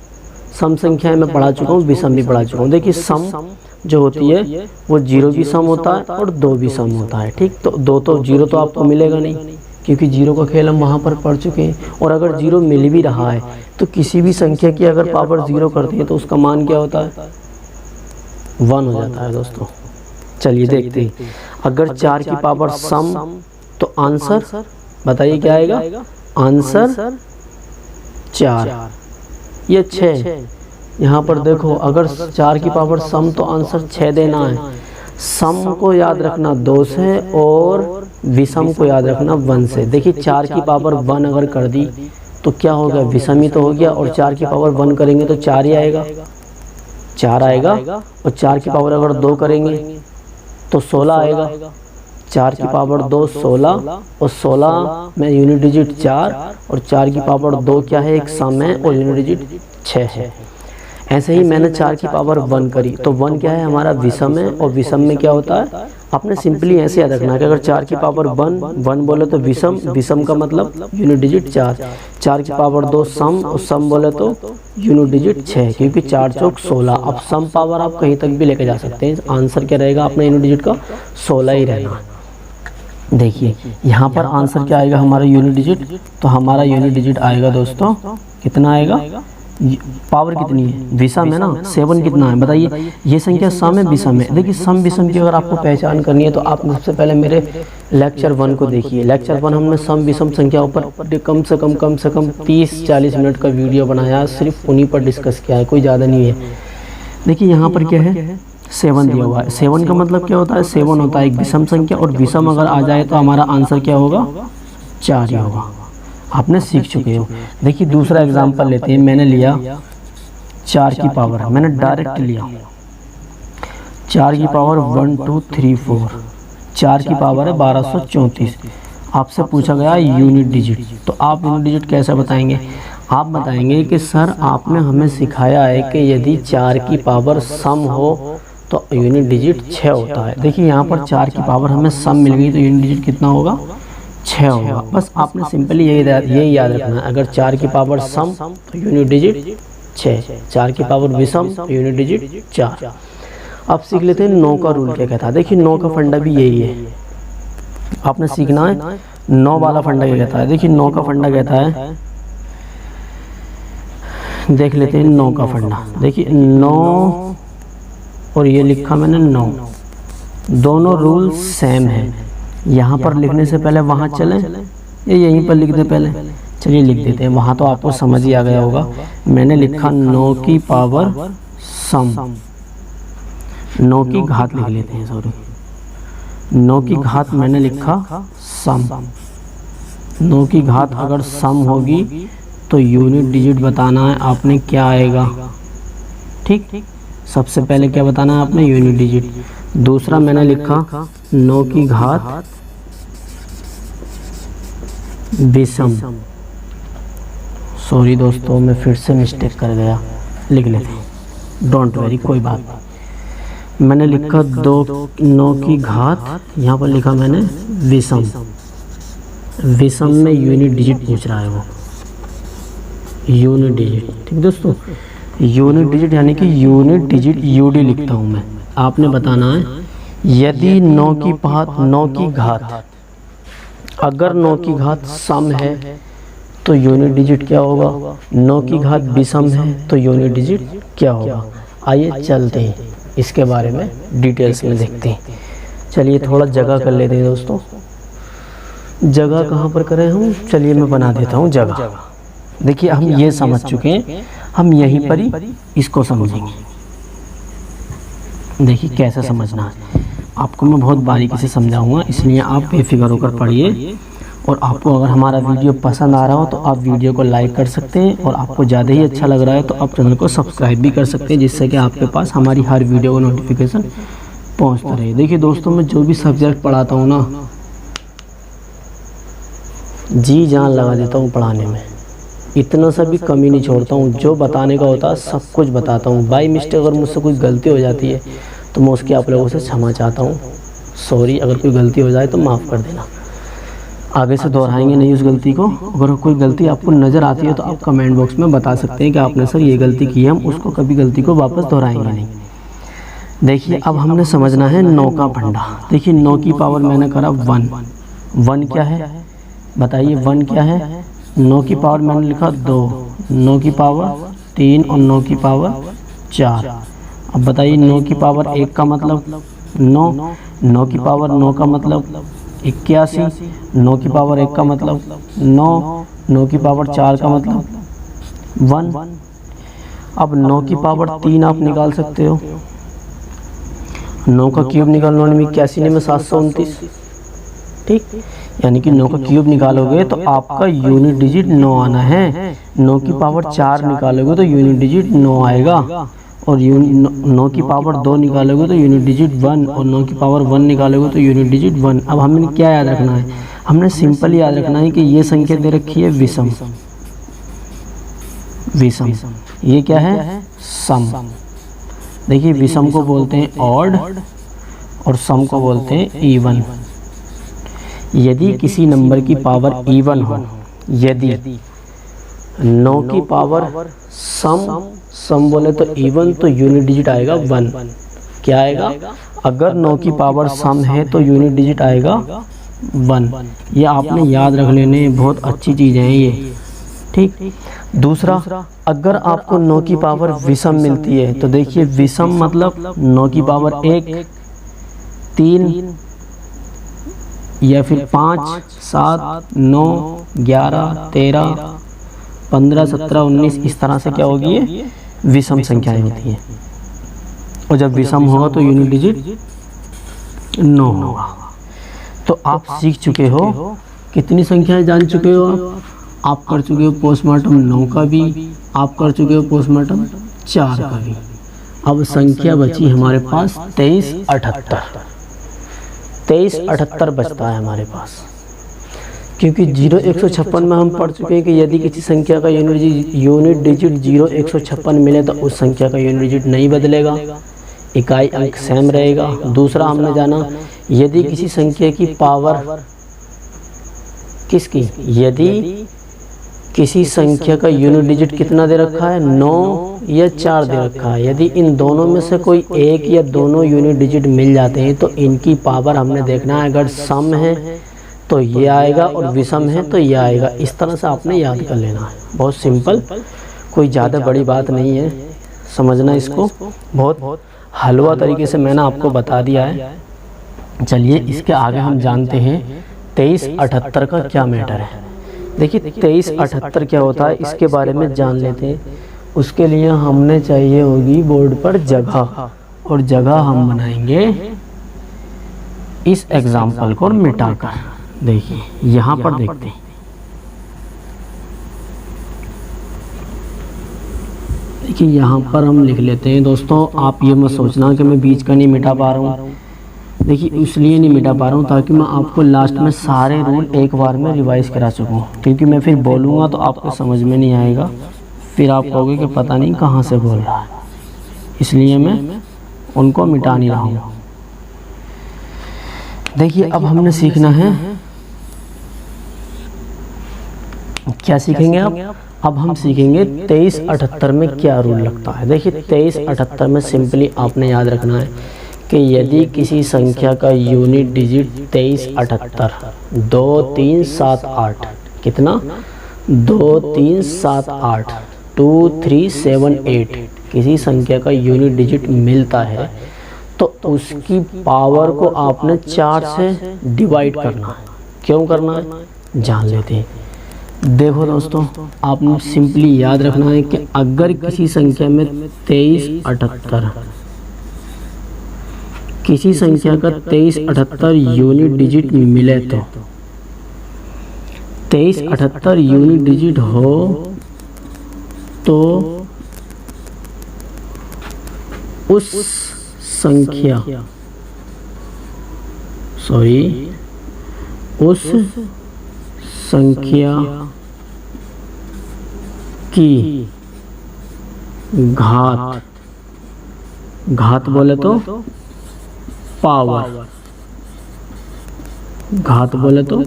सम संख्या में पढ़ा चुका हूँ, विषम भी पढ़ा चुका हूँ। देखिए सम जो होती है वो 0 भी सम होता है और 2 भी सम होता है, ठीक। तो 2 तो 0 तो आपको मिलेगा नहीं, क्योंकि 0 का खेल हम वहाँ पर पढ़ चुके हैं। और अगर 0 मिल भी रहा है तो किसी भी संख्या की अगर पावर 0 करते हैं तो उसका मान क्या होता है, 1 हो जाता है दोस्तों। चलिए देखते हैं, अगर 4 की पावर सम तो आंसर बताइए क्या आएगा, आंसर 4 ये 6। यहाँ पर देखो अगर 4 की पावर सम तो आंसर 6 देना है। सम को याद रखना 2 से और विषम को याद रखना 1 से। देखिए 4 की पावर 1 अगर कर दी तो क्या हो गया, विषम ही तो हो गया, और 4 की पावर 1 करेंगे तो 4 ही आएगा, 4 आएगा। और 4 की पावर अगर 2 करेंगे तो 16 आएगा। 4 की पावर 2 16, और 16 में यूनिट डिजिट 4, और 4 की पावर 2 क्या है, एक सम है, और यूनिट डिजिट 6 है। ऐसे ही मैंने 4 की पावर 1 करी, तो 1 क्या है हमारा, विषम है, और विषम में क्या होता है, आपने सिंपली ऐसे याद रखना कि अगर 4 की पावर 1 बोले तो विषम, विषम का मतलब यूनिट डिजिट 4, 4 की पावर 2 सम, और सम बोले तो यूनिट डिजिट 6, क्योंकि 4 चौक 16। अब सम पावर आप कहीं तक भी लेके जा सकते हैं, आंसर क्या रहेगा अपने यूनिट डिजिट का 16 ही रहना। देखिए यहाँ पर आंसर क्या आएगा हमारा यूनिट डिजिट, तो हमारा यूनिट डिजिट आएगा दोस्तों कितना आएगा, पावर कितनी है, विषम है ना, 7 कितना है बताइए। ये संख्या सम है विषम है। देखिए सम विषम की अगर आपको पहचान करनी है तो आप सबसे पहले मेरे लेक्चर 1 को देखिए। लेक्चर 1 हमने सम विषम संख्याओं पर कम से कम 30-40 मिनट का वीडियो बनाया, सिर्फ उन्हीं पर डिस्कस किया है, कोई ज़्यादा नहीं है। देखिए यहाँ पर क्या है, 7 दिया हुआ है। 7 का मतलब क्या होता है, 7 होता है एक विषम संख्या, और विषम अगर आ जाए तो हमारा आंसर क्या होगा, 4 ही होगा। आपने सीख चुके हो। देखिए दूसरा एग्जांपल लेते हैं। मैंने लिया 4 की पावर, मैंने डायरेक्ट लिया 4 की पावर 1 2 3 4, 4 की पावर है 1234। आपसे पूछा गया यूनिट डिजिट, तो आप यूनिट डिजिट कैसे बताएंगे, आप बताएंगे कि सर आपने हमें सिखाया है कि यदि 4 की पावर सम हो तो यूनिट डिजिट 6 होता है। देखिए यहाँ पर 4 की पावर हमें सम मिल गई तो यूनिट डिजिट कितना होगा, 6 होगा। बस आपने सिंपली यही याद रखना है, अगर 4 की पावर सम तो यूनिट डिजिट 6, 4 की पावर विषम तो यूनिट डिजिट 4। अब सीख लेते हैं 9 का रूल क्या कहता है। देखिए 9 का फंडा भी यही है, आपने सीखना है 9 वाला फंडा क्या कहता है। देखिए 9 का फंडा कहता है, देख लेते हैं 9 का फंडा। देखिए 9 और ये लिखा मैंने 9, दोनों रूल सेम है। यहाँ पर लिखने से पहले वहाँ चलें या यहीं पर लिख दे पहले, चलिए लिख देते हैं, वहाँ तो आपको समझ ही आ गया होगा। मैंने लिखा 9 की पावर सम, 9 की घात लिख लेते हैं, सॉरी 9 की घात मैंने लिखा सम। 9 की घात अगर सम होगी तो यूनिट डिजिट बताना है आपने, क्या आएगा, ठीक। सबसे पहले क्या बताना है आपने, यूनिट डिजिट। दूसरा मैंने लिखा 9 की घात विषम, सॉरी दोस्तों मैं फिर से मिस्टेक कर गया, लिख लेते हैं, डोंट वरी कोई बात नहीं। मैंने लिखा 9 की घात, यहाँ पर लिखा मैंने विषम, विषम में यूनिट डिजिट पूछ रहा है वो, यूनिट डिजिट, ठीक दोस्तों। यूनिट डिजिट यानी कि यूनिट डिजिट यूडी लिखता हूँ मैं। आपने बताना है यदि 9 की घात अगर 9 की घात सम है तो यूनिट डिजिट क्या होगा, 9 की घात विषम है तो यूनिट डिजिट क्या होगा। आइए चलते हैं इसके बारे में डिटेल्स में देखते हैं। चलिए थोड़ा जगह कर लेते हैं दोस्तों। जगह कहाँ पर करें हम, चलिए मैं बना देता हूँ जगह। देखिए हम ये समझ चुके हैं, हम यहीं पर ही इसको समझेंगे। देखिए कैसे समझना है आपको मैं बहुत बारीकी से समझाऊंगा, इसलिए आप बेफिक्र होकर पढ़िए। और आपको अगर हमारा वीडियो पसंद आ रहा हो तो आप वीडियो को लाइक कर सकते हैं, और आपको ज़्यादा ही अच्छा लग रहा है तो आप चैनल को सब्सक्राइब भी कर सकते हैं, जिससे कि आपके पास हमारी हर वीडियो का नोटिफिकेशन पहुंचता रहे। देखिए दोस्तों मैं जो भी सब्जेक्ट पढ़ाता हूँ ना, जी जान लगा देता हूँ पढ़ाने में, इतना सा भी कमी नहीं छोड़ता हूँ। जो बताने का होता है सब कुछ बताता हूँ। बाई मिस्टेक अगर मुझसे कोई गलती हो जाती है तो मैं उसकी आप लोगों से क्षमा चाहता हूँ, सॉरी। अगर कोई गलती हो जाए तो माफ़ कर देना, आगे से दोहराएंगे नहीं उस गलती को। अगर कोई गलती आपको नज़र आती है तो आप कमेंट बॉक्स में बता सकते हैं कि आपने सर ये गलती की है, हम उसको कभी गलती को वापस दोहराएंगे नहीं। देखिए अब हमने समझना है 9 का फंडा। देखिए 9 की पावर मैंने करा 1, 1 क्या है बताइए, 1 क्या है। 9 की पावर मैंने लिखा 2, 9 की पावर 3 और 9 की पावर 4। अब बताइए 9 की पावर 1 का मतलब 9, 9 की पावर 9 का मतलब 81, 9 की पावर 1 का मतलब 9, 9 की पावर 4 का मतलब 1। अब 9 की पावर 3 आप निकाल सकते हो, 9 का क्यूब निकालने में 81 में 729, ठीक। यानी कि 9 का क्यूब निकालोगे तो आपका यूनिट डिजिट 9 आना है। 9 की पावर 4 निकालोगे तो यूनिट डिजिट 9 आएगा। और 9 की पावर 2 निकालोगे तो यूनिट डिजिट 1, और 9 की पावर 1 निकालोगे तो यूनिट डिजिट 1। अब हमने क्या याद रखना है? हमने सिंपल याद रखना है कि ये संख्या दे रखी है विषम। विषम ये क्या है? सम। देखिए विषम को बोलते हैं ऑड और सम को बोलते हैं इवन। यदि किसी नंबर की पावर इवन हो, यदि 9 की पावर सम बोले तो इवन, तो यूनिट डिजिट आएगा 1। क्या आएगा? अगर 9 की पावर सम है तो यूनिट डिजिट आएगा 1। ये आपने याद रख लेने, बहुत अच्छी चीज़ें हैं ये, ठीक। दूसरा, अगर आपको 9 की पावर विषम मिलती है तो देखिए विषम मतलब 9 की पावर 1, 3 या फिर 5, 7, 9, 11, 13, 15, 17, 19, इस तरह से क्या होगी? ये विषम संख्याएं होती हैं। और जब विषम होगा तो यूनिट डिजिट 9 होगा। तो आप सीख चुके हो, कितनी संख्याएं जान चुके हो? आप कर चुके हो पोस्टमार्टम 9 का भी, आप कर चुके हो पोस्टमार्टम 4 का भी। अब संख्या बची हमारे पास 2378 बचता है हमारे पास, क्योंकि 0156 में हम पढ़ चुके हैं कि यदि किसी संख्या का यूनिट डिजिट 0156 मिले तो उस संख्या का यूनिट डिजिट नहीं बदलेगा, इकाई अंक सेम रहेगा। दूसरा हमने जाना, यदि किसी संख्या की पावर यदि किसी संख्या का यूनिट डिजिट कितना दे रखा है? 9 या 4 दे रखा है। यदि इन दोनों में से कोई एक या दोनों यूनिट डिजिट मिल जाते हैं तो इनकी पावर हमने देखना है। अगर सम है तो ये आएगा और विषम है तो ये आएगा। इस तरह से आपने याद कर लेना है। बहुत सिंपल, कोई ज़्यादा बड़ी बात नहीं है, समझना इसको। बहुत हलवा तरीके से मैंने आपको बता दिया है। चलिए इसके आगे हम जानते हैं 2378 का क्या मैटर है। देखिए 2378 क्या होता है इसके बारे में जान लेते हैं। उसके लिए हमने चाहिए होगी बोर्ड पर जगह, और जगह हम बनाएंगे इस एग्जाम्पल को मिटाकर। देखिए यहाँ पर देखते हैं, देखिए यहाँ पर हम लिख लेते हैं। दोस्तों आप ये मत सोचना कि मैं बीच का नहीं मिटा पा रहा हूँ। देखिए इसलिए नहीं मिटा पा रहा हूँ ताकि मैं आपको लास्ट में सारे रूल एक बार में रिवाइज करा सकूँ, क्योंकि मैं फिर बोलूँगा तो आपको समझ में नहीं आएगा, फिर आप कहोगे कि पता नहीं कहाँ से बोल रहा है। इसलिए मैं उनको मिटा नहीं रहा हूँ। देखिए अब हमने सीखना है, क्या सीखेंगे अब हम सीखेंगे 2378 में क्या रूल लगता है। देखिए 2378 में सिंपली आपने याद रखना है कि यदि किसी संख्या का यूनिट डिजिट 2378 2378 कितना 2378 2378 किसी संख्या का यूनिट डिजिट मिलता है तो उसकी पावर को आपने 4 से डिवाइड करना है। क्यों करना है जान लेते हैं। देखो दोस्तों आपने सिंपली याद रखना है कि अगर किसी संख्या में 2378 किसी संख्या का 2378 यूनिट डिजिट मिले तो 2378 यूनिट डिजिट हो तो उस संख्या की घात बोले तो पावर, घात बोले तो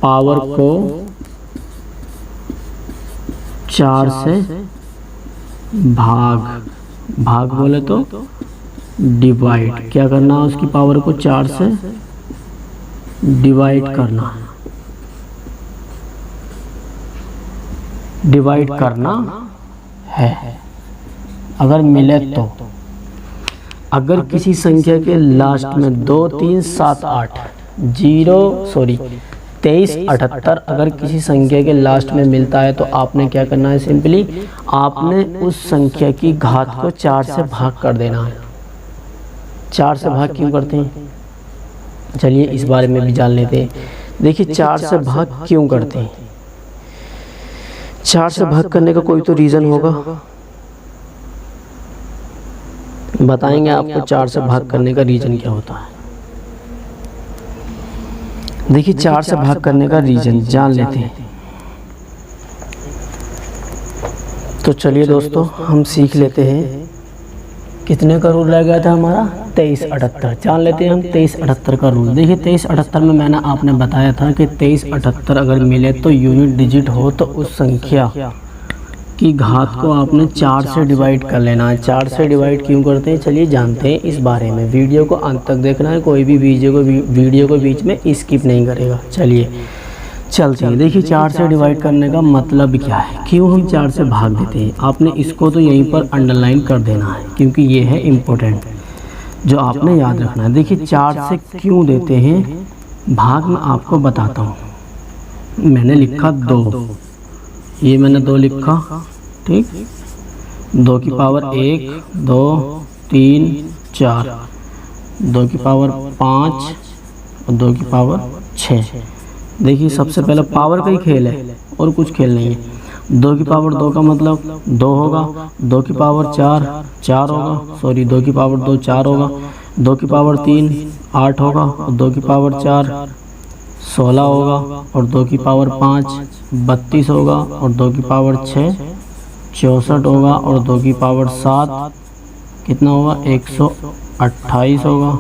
पावर को 4 से भाग बोले तो डिवाइड। क्या करना है उसकी पावर को 4 से डिवाइड करना, डिवाइड करना है। अगर मिले तो अगर किसी संख्या के लास्ट में 2378 अगर किसी संख्या के लास्ट में मिलता है तो आपने क्या करना है, सिंपली आपने उस संख्या की घात को 4 से भाग कर देना है। 4 से भाग क्यों करते हैं चलिए इस बारे में भी जान लेते हैं। देखिए 4 से भाग क्यों करते हैं, 4 से भाग करने का कोई तो रीज़न होगा। बताएंगे आपको 4 से भाग करने का रीज़न क्या होता है। देखिए 4 से भाग करने का रीज़न जान लेते हैं। तो चलिए दोस्तों हम सीख लेते हैं। कितने का रूल रह गया था हमारा? 2378। जान लेते हैं हम 2378 का रूल। देखिए 2378 में मैंने आपने बताया था कि 2378 अगर मिले तो यूनिट डिजिट हो तो उस संख्या की घात को आपने 4 से डिवाइड कर लेना है। 4 से डिवाइड क्यों करते हैं चलिए जानते हैं इस बारे में। वीडियो को अंत तक देखना है, कोई भी वीडियो को बीच में स्किप नहीं करेगा। चलिए चलते हैं। देखिए 4 से डिवाइड करने का मतलब क्या है, क्यों हम 4 से भाग देते हैं। आपने इसको तो यहीं पर अंडरलाइन कर देना है क्योंकि ये है इम्पोर्टेंट जो आपने याद रखना है। देखिए 4 से क्यों देते हैं भाग मैं आपको बताता हूँ। मैंने लिखा 2, ये मैंने 2 लिखा, ठीक। 2 की पावर 1, 2, 3, 4, 2 की पावर 5 और 2 की पावर 6। देखिए सबसे पहले पावर का ही खेल है और कुछ खेल नहीं है। 2 की पावर 2 का मतलब 2 होगा, 2 की पावर 4 4 होगा, सॉरी 2 की पावर 2 4 होगा, 2 की पावर 3 8 होगा और 2 की पावर 4 16 होगा और 2 की पावर 5 32 होगा और 2 की पावर 6 64 होगा और 2 की पावर 7 कितना होगा 128 होगा।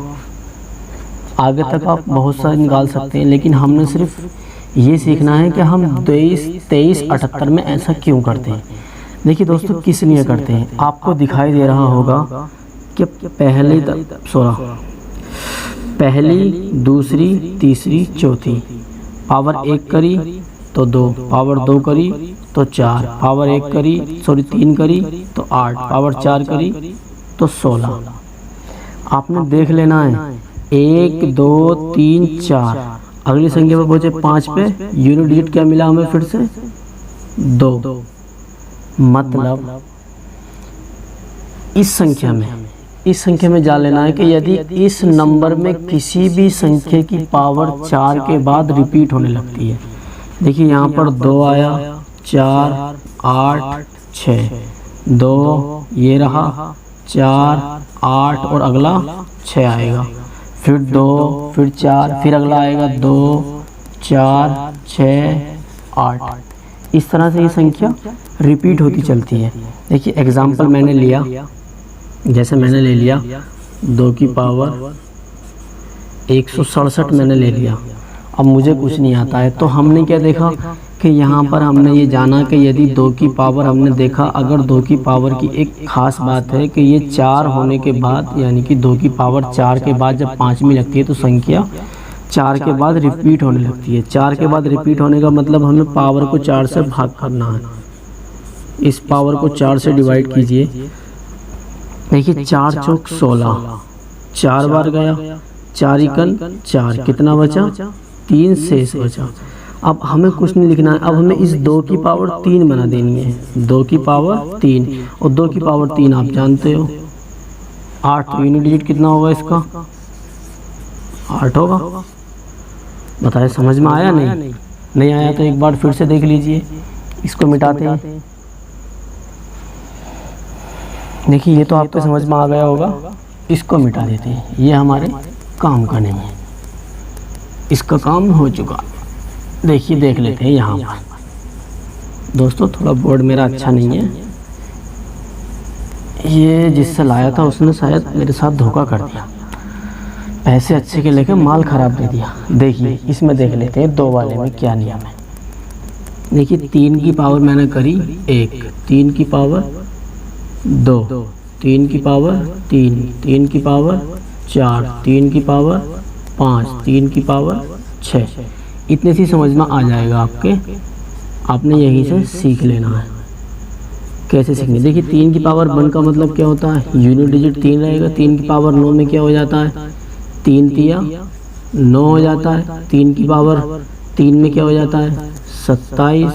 आगे तक आप बहुत सारे निकाल सकते हैं लेकिन हमने सिर्फ ये सीखना है कि हम 2378 में ऐसा क्यों करते हैं। देखिए दोस्तों किस लिए करते हैं आपको दिखाई दे रहा होगा कि पहली दूसरी तीसरी चौथी पावर 1 करी तो 2, पावर 2 करी तो 4, पावर 1 करी 3 करी तो 8, पावर 4 करी तो 16। आपने देख लेना है 1 2 3 4। अगली संख्या पर पहुंचे 5 पे, यूनिट डिजिट क्या मिला हमें फिर से 2। मतलब इस संख्या में जान लेना है कि यदि इस नंबर में किसी भी संख्या की पावर 4 के बाद रिपीट होने लगती है। देखिए यहाँ पर 2 आया, 4 8 6, 2 ये रहा 4 8 और अगला 6 आएगा, फिर 2 फिर 4 फिर अगला आएगा 2 4 6 8। इस तरह से ये संख्या रिपीट होती चलती है। देखिए एग्जाम्पल मैंने लिया, जैसे मैंने ले लिया 2 की पावर 167 मैंने ले लिया। अब मुझे कुछ नहीं आता है तो हमने क्या देखा कि यहाँ पर हमने ये जाना कि यदि 2 की पावर हमने देखा, अगर 2 की पावर की एक ख़ास बात है कि ये 4 होने के बाद यानी कि 2 की पावर 4 के बाद जब 5वीं लगती है तो संख्या 4 के बाद रिपीट होने लगती है। 4 के बाद रिपीट होने का मतलब हमें पावर को 4 से भाग करना है। इस पावर को 4 से डिवाइड कीजिए। देखिए 4 चौक 16, 4 बार गया, 4 एकन 4, कितना बचा 3 शेष बचा। अब हमें कुछ नहीं लिखना है, अब हमें इस 2 की पावर 3 बना देनी है। 2 की पावर 3 और 2 की पावर 3 आप जानते हो 8, तो यूनिट डिजिट कितना होगा इसका 8 होगा। बताइए समझ में आया? नहीं आया तो एक बार फिर से देख लीजिए। इसको मिटाते हैं। देखिए ये तो आपको समझ में आ गया होगा, इसको मिटा देते हैं, ये हमारे काम का नहीं है, इसका काम हो चुका। देखिए देख लेते हैं यहाँ पर। दोस्तों थोड़ा बोर्ड मेरा अच्छा नहीं है, ये जिससे लाया था उसने शायद मेरे साथ धोखा कर दिया, पैसे अच्छे के लेके माल ख़राब दे दिया। देखिए इसमें देख लेते हैं 2 वाले में क्या नियम है। देखिए 3 की पावर मैंने करी 1, 3 की पावर 2, 3 की पावर 3, 3 की पावर 4, 3 की पावर 5, 3 की पावर 6। इतने सी समझ में आ जाएगा आपके, आपने यहीं से सीख लेना है कैसे सीखने। देखिए 3 की पावर 1 का मतलब क्या होता है, यूनिट डिजिट 3 रहेगा। 3 की पावर 9 में क्या हो जाता है 3 तिया 9 हो जाता है। 3 की पावर 3 में क्या हो जाता है 27।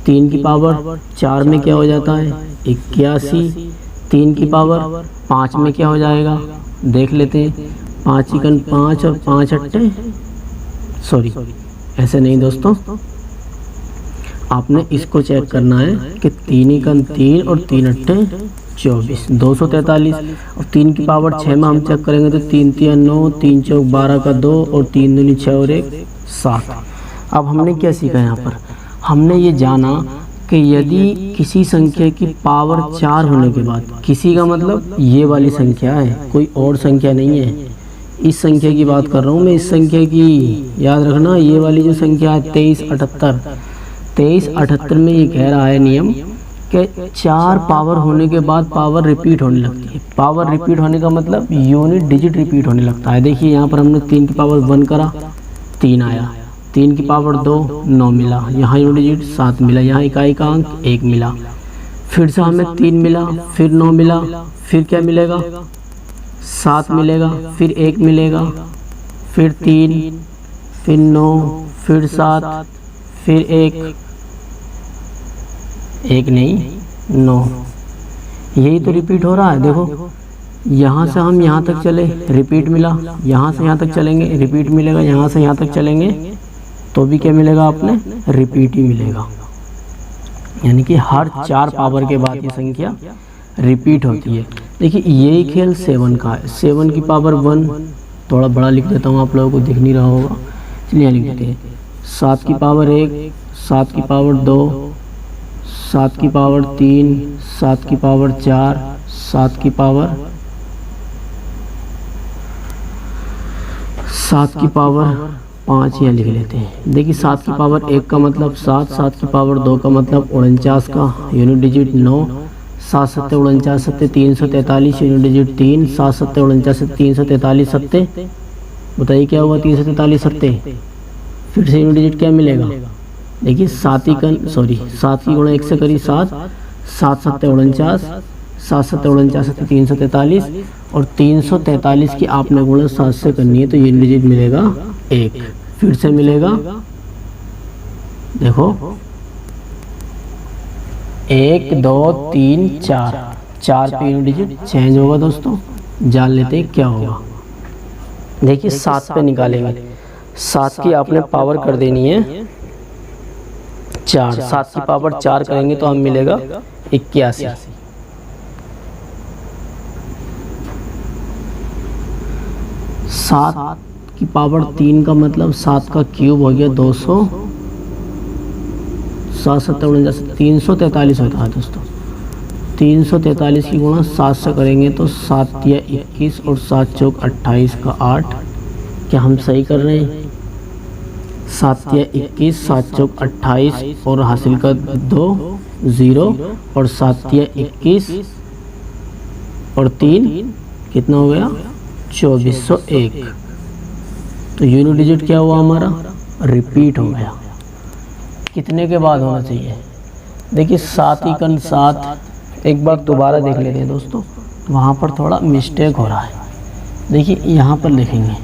3 की पावर 4 में क्या हो जाता है 81। 3 की पावर 5 में क्या हो जाएगा देख लेते हैं, 5 एकन 5 और 5 अट्टे, सॉरी ऐसे नहीं दोस्तों, आपने इसको चेक करना है कि 3 एकन 3 और 3 अट्टे 24, 243। और 3 की पावर 6 में हम चेक करेंगे तो 3 3 9, 3 चौक 12 का 2 और 3 दूनी 6 और 1 7। अब हमने क्या सीखा यहाँ पर? हमने ये जाना कि यदि किसी संख्या की पावर 4 होने के बाद, किसी का मतलब ये वाली संख्या है, कोई और संख्या नहीं है, इस संख्या की बात कर रहा हूँ मैं, इस संख्या की याद रखना, ये वाली जो संख्या है 2378 में ये कह रहा है नियम कि 4 पावर होने के बाद पावर रिपीट होने लगती है। पावर रिपीट होने का मतलब यूनिट डिजिट रिपीट होने लगता है। देखिए यहाँ पर हमने 3 की पावर 1 करा, 3 आया, 3 की पावर 2 9 मिला, यहाँ यूनिट डिजिट 7 मिला, यहाँ इकाई का अंक 1 मिला, फिर से हमें 3 मिला, फिर 9 मिला, फिर क्या मिलेगा 7 मिलेगा, फिर 1 मिलेगा, फिर 3, फिर 9, फिर 7, फिर 1 नहीं 9। यही तो रिपीट हो रहा है। देखो यहाँ से हम यहाँ तक चले, रिपीट मिला, यहाँ से यहाँ तक चलेंगे रिपीट मिलेगा, यहाँ से यहाँ तक चलेंगे तो भी क्या मिलेगा आपने? रिपीट ही मिलेगा। यानी कि हर 4 पावर के बाद ये संख्या रिपीट होती है। देखिए यही खेल 7 का है। 7 की पावर 1, थोड़ा बड़ा लिख देता हूँ, आप लोगों को दिख नहीं रहा होगा, चलिए लिख देते हैं। 7 की पावर 1, 7 की पावर 2, 7 की पावर 3, 7 की पावर 4, 7 की पावर 5 यहाँ लिख लेते हैं। देखिए 7 की पावर 1 का मतलब 7, 7 की पावर 2 का मतलब 49 का यूनिट डिजिट 9, 7 7 49 7 343 यूनिट डिजिट 3, 7 7 49 343 7। बताइए क्या हुआ 343 7? फिर से यूनिट डिजिट क्या मिलेगा? देखिए 7 की गुणा 1 से करी 7, 7 7 49, 7 7 49 343 और 343 की आपने गुणा 7 से करनी है तो यूनिट डिजिट मिलेगा 1। फिर से मिलेगा, देखो 1 2 3 4 पे यूनिट डिजिट चेंज होगा। दोस्तों जान लेते हैं क्या होगा। देखिए 7 पे निकालेंगे, 7 की आपने पावर कर देनी है 4, 7 की पावर 4 करेंगे तो हम मिलेगा 81। 7 की पावर 3 का मतलब 7 का क्यूब हो गया 200, 7 7 49 343 होता है दोस्तों। 343 की गुणा 7 से करेंगे तो 7 या 21 और 7 चौक 28 का 8। क्या हम सही कर रहे हैं? 7 या 21, 7 चौक 28 और हासिल का 2 0 और 7 या 21 और 3 कितना हो गया? 2401। तो यूनिट डिजिट क्या हुआ हमारा? रिपीट हो गया। कितने के बाद होना चाहिए? देखिए 7 × 7, एक बार दोबारा देख लेते हैं दोस्तों, वहाँ पर थोड़ा मिस्टेक हो रहा है। देखिए यहाँ पर लिखेंगे,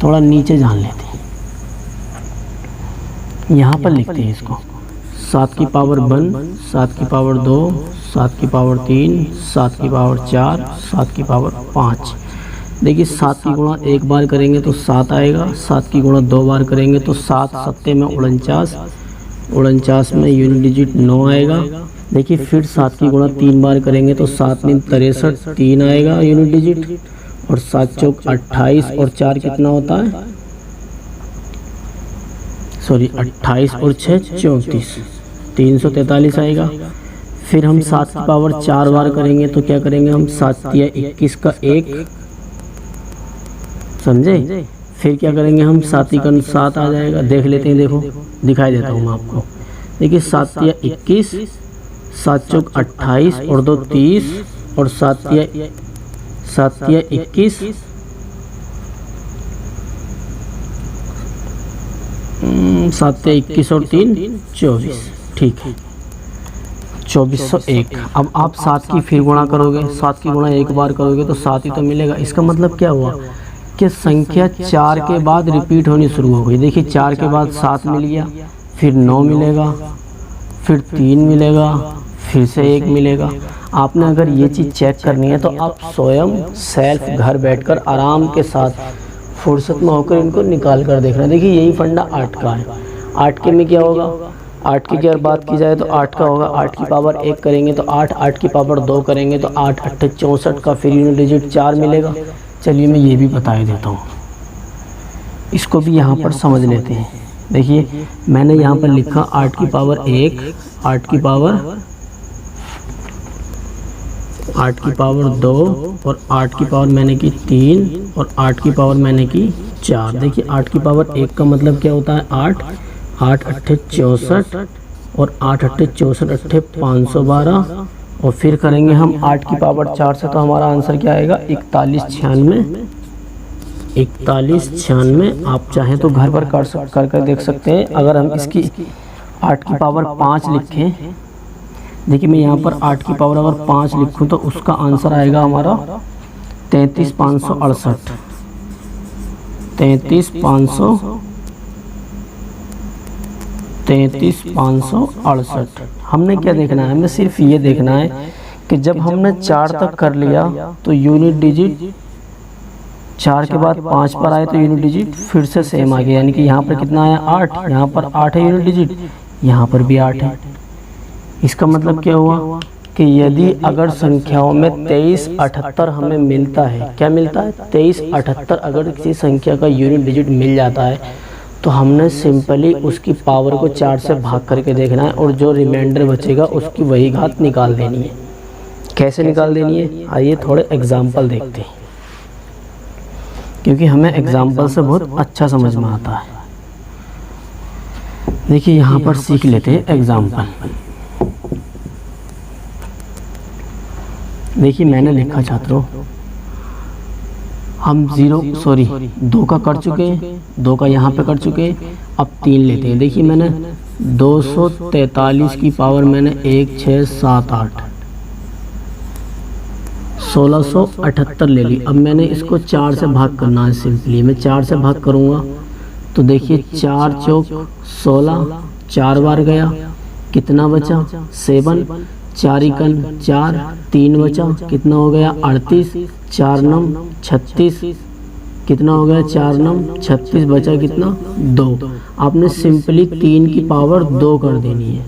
थोड़ा नीचे जान लेते हैं, यहाँ पर लिखते हैं इसको 7 की पावर 1, 7 की पावर 2, 7 की पावर 3, 7 की पावर 4, 7 की पावर 5। देखिए 7 की गुणा 1 बार करेंगे तो 7 आएगा, 7 की गुणा 2 बार करेंगे तो 7 7 में 49, 49 में यूनिट डिजिट 9 आएगा। देखिए फिर 7 की गुणा 3 बार करेंगे तो 7 में 63 3 आएगा यूनिट डिजिट, और 7 चौक 28 और 4 कितना होता है? 28 और 6 34, 343 आएगा। फिर हम 7 की पावर 4 बार करेंगे तो क्या करेंगे हम? 7 या 21 का 1, समझे? फिर क्या करेंगे हम? 7 × 7 आ जाएगा। देख लेते हैं, देखो दिखाई देता हूँ मैं आपको। देखिए 7 या 21, 7 चौक 28 और 2 30 और 7 या 21, 7 या 21 और 3 24। ठीक है, 2401। अब आप 7 की फिर गुणा करोगे, 7 की गुणा 1 बार करोगे तो 7 ही तो मिलेगा। इसका मतलब क्या हुआ कि संख्या 4 के बाद रिपीट होनी शुरू हो गई। देखिए 4 के बाद 7 मिल गया, फिर 9 मिलेगा, फिर 3 मिलेगा, फिर से 1 मिलेगा। आपने अगर ये चीज़ चेक करनी है तो आप स्वयं सेल्फ घर बैठकर आराम के साथ फुर्सत में होकर इनको निकाल कर देखना। देखिए यही फंडा 8 का है। 8 के में क्या होगा? 8 की अगर बात की जाए तो 8 का होगा, 8 की पावर 1 करेंगे तो 8, 8 की पावर 2 करेंगे तो 8 8 64 का फिर यूनिट डिजिट 4 मिलेगा। चलिए मैं ये भी बता ही देता हूँ, इसको भी यहाँ पर समझ लेते हैं। देखिए मैंने यहाँ पर लिखा 8 की पावर 1, 8 की पावर 2 और 8 की पावर मैंने की 3 और 8 की पावर मैंने की 4। देखिए 8 की पावर 1 का मतलब क्या होता है 8, 8 8 64 और 8 8 64 8 512 और फिर करेंगे हम 8 की पावर 4 से तो हमारा आंसर क्या आएगा 4196। 4196 आप चाहें तो घर पर कर देख सकते हैं। अगर हम इसकी 8 की पावर 5 लिखें, देखिए मैं यहाँ पर 8 की पावर अगर 5 लिखूँ तो उसका आंसर आएगा हमारा 33568। 33568। हमने क्या देखना है, हमें सिर्फ ये देखना है कि जब हमने 4 तक कर लिया तो यूनिट डिजिट 4 के बाद 5 पर आए तो यूनिट डिजिट फिर से सेम आ गया, यानी कि यहाँ पर कितना आया 8, यहाँ पर 8 है यूनिट डिजिट, यहाँ पर भी 8 है। इसका मतलब क्या हुआ कि यदि अगर संख्याओं में 2378 हमें मिलता है, क्या मिलता है 2378, अगर किसी संख्या का यूनिट डिजिट मिल जाता है तो हमने सिंपली उसकी पावर को 4 से भाग करके देखना है और जो रिमाइंडर बचेगा उसकी वही घात निकाल देनी है। कैसे निकाल देनी है, आइए थोड़े एग्जाम्पल देखते हैं, क्योंकि हमें एग्जाम्पल से बहुत अच्छा समझ में आता है। देखिए यहाँ पर सीख लेते हैं एग्जाम्पल। देखिए मैंने लिखा छात्रों, हम 2 का कर चुके हैं, 2 का यहाँ पे कर चुके हैं, अब 3 लेते हैं। देखिए मैंने 243 की पावर मैंने 1 6 7 8 1678 ले ली। अब मैंने इसको 4 से भाग करना है, सिंपली मैं 4 से भाग करूँगा तो देखिए 4 चौक 16, 4 बार गया, कितना बचा 7, 4 इकन 4, 3 बचा, कितना हो गया 38, 4 नम 36, कितना हो गया 4 नम 36, बचा कितना 2। आपने सिंपली 3 की पावर 2 कर देनी है।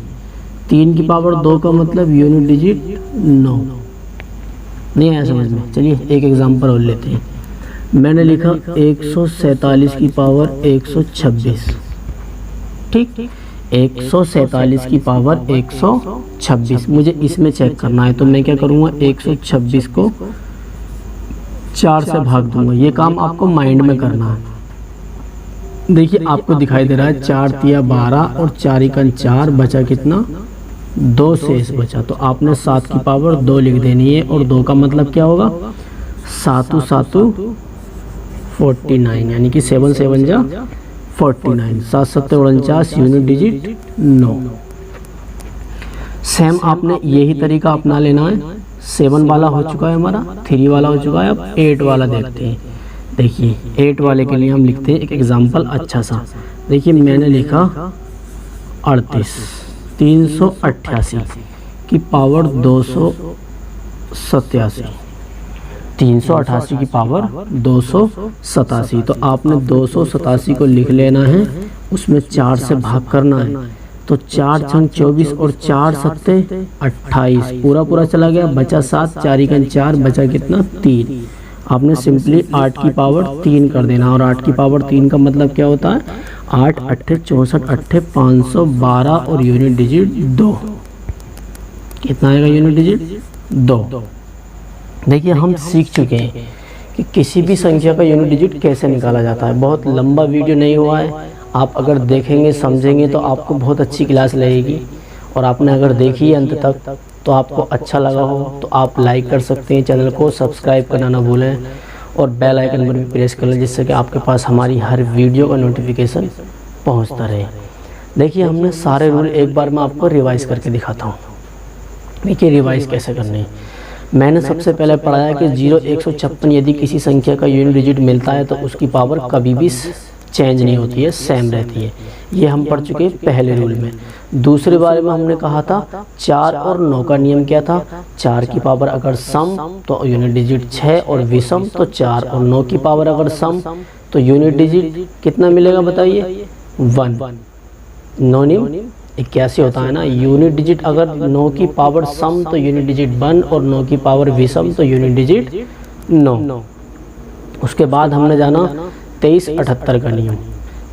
3 की पावर 2 का मतलब यूनिट डिजिट 9। नहीं आया समझ में? चलिए एक एग्जांपल और लेते हैं। मैंने लिखा 147 की पावर 126, ठीक, 147 की पावर 126 मुझे इसमें चेक करना है, तो मैं क्या करूँगा 126 को 4 से भाग दूंगा। ये काम आपको माइंड में करना है। देखिए आपको दिखाई दे रहा है 4 तिया 12 और 4 इकन 4, बचा कितना 2 शेष बचा, तो आपने 7 की पावर 2 लिख देनी है। और 2 का मतलब क्या होगा 7 7 49, यानी कि 7 7 जा 49, 7 7 49, यूनिट डिजिट 9। सेम आपने यही तरीका अपना लेना है। 7 वाला हो चुका है हमारा, 3 वाला हो चुका है, अब 8 वाला देखते हैं। देखिए 8 वाले के लिए हम लिखते हैं एक एग्जांपल अच्छा सा। देखिए मैंने लिखा 38, 388 की पावर 287, 388 की पावर 287, तो आपने 287 को लिख लेना है, उसमें 4 से भाग करना है, तो 4 छंग 24 और 4 सत्ते 28, पूरा चला गया, बचा 7, 4 इकन 4, बचा कितना 3। आपने सिंपली 8 की पावर 3 कर देना, और 8 की पावर 3 का मतलब क्या होता है 8 8 64 8 512 और यूनिट डिजिट 2। कितना आएगा यूनिट डिजिट 2। देखिए हम सीख चुके हैं कि किसी भी संख्या का यूनिट डिजिट कैसे निकाला जाता है। बहुत लंबा वीडियो नहीं हुआ है, आप अगर देखेंगे समझेंगे तो आपको बहुत अच्छी क्लास लगेगी। और आपने अगर देखी है अंत तक तो आपको अच्छा लगा हो तो आप लाइक कर सकते हैं, चैनल को सब्सक्राइब करना ना भूलें और बेल आइकन पर भी प्रेस कर लें, जिससे कि आपके पास हमारी हर वीडियो का नोटिफिकेशन पहुंचता रहे। देखिए हमने सारे रूल एक बार मैं आपको रिवाइज़ करके दिखाता हूँ। देखिए रिवाइज़ कैसे करनी है। मैंने सबसे पहले पढ़ाया कि 0 156 यदि किसी संख्या का यूनिट डिजिट मिलता है तो उसकी पावर कभी भी चेंज नहीं होती है, सेम रहती है। ये हम पढ़ चुके हैं पहले रूल में। दूसरे बारे में हमने कहा था 4 और 9 का नियम क्या था, 4 की पावर अगर सम तो यूनिट डिजिट 6 और विषम तो 4, और 9 की पावर अगर सम तो यूनिट डिजिट कितना मिलेगा बताइए 1। 9 नियम 81 होता है ना, यूनिट डिजिट अगर 9 की पावर सम तो यूनिट डिजिट 1 और 9 की पावर विषम तो यूनिट डिजिट 9। उसके बाद हमने जाना 2378 का नियम।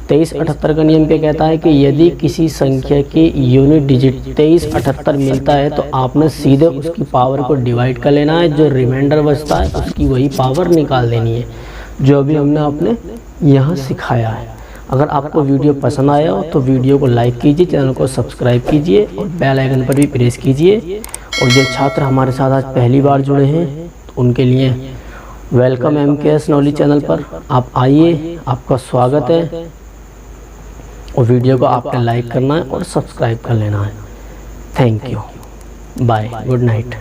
2378 का नियम क्या कहता है कि यदि किसी संख्या की यूनिट डिजिट 2378 मिलता है तो आपने सीधे उसकी पावर को डिवाइड कर लेना है, जो रिमाइंडर बचता है उसकी वही पावर निकाल देनी है, जो अभी हमने आपने यहाँ सिखाया है। अगर आपको वीडियो पसंद आया हो तो वीडियो को लाइक कीजिए, चैनल को सब्सक्राइब कीजिए और बेल आइकन पर भी प्रेस कीजिए। और जो छात्र हमारे साथ आज पहली बार जुड़े हैं तो उनके लिए वेलकम MKS नॉलेज चैनल पर। आप आइए, आपका स्वागत है। और वीडियो को आपने लाइक करना है और सब्सक्राइब कर लेना है। Thank you, bye, good night.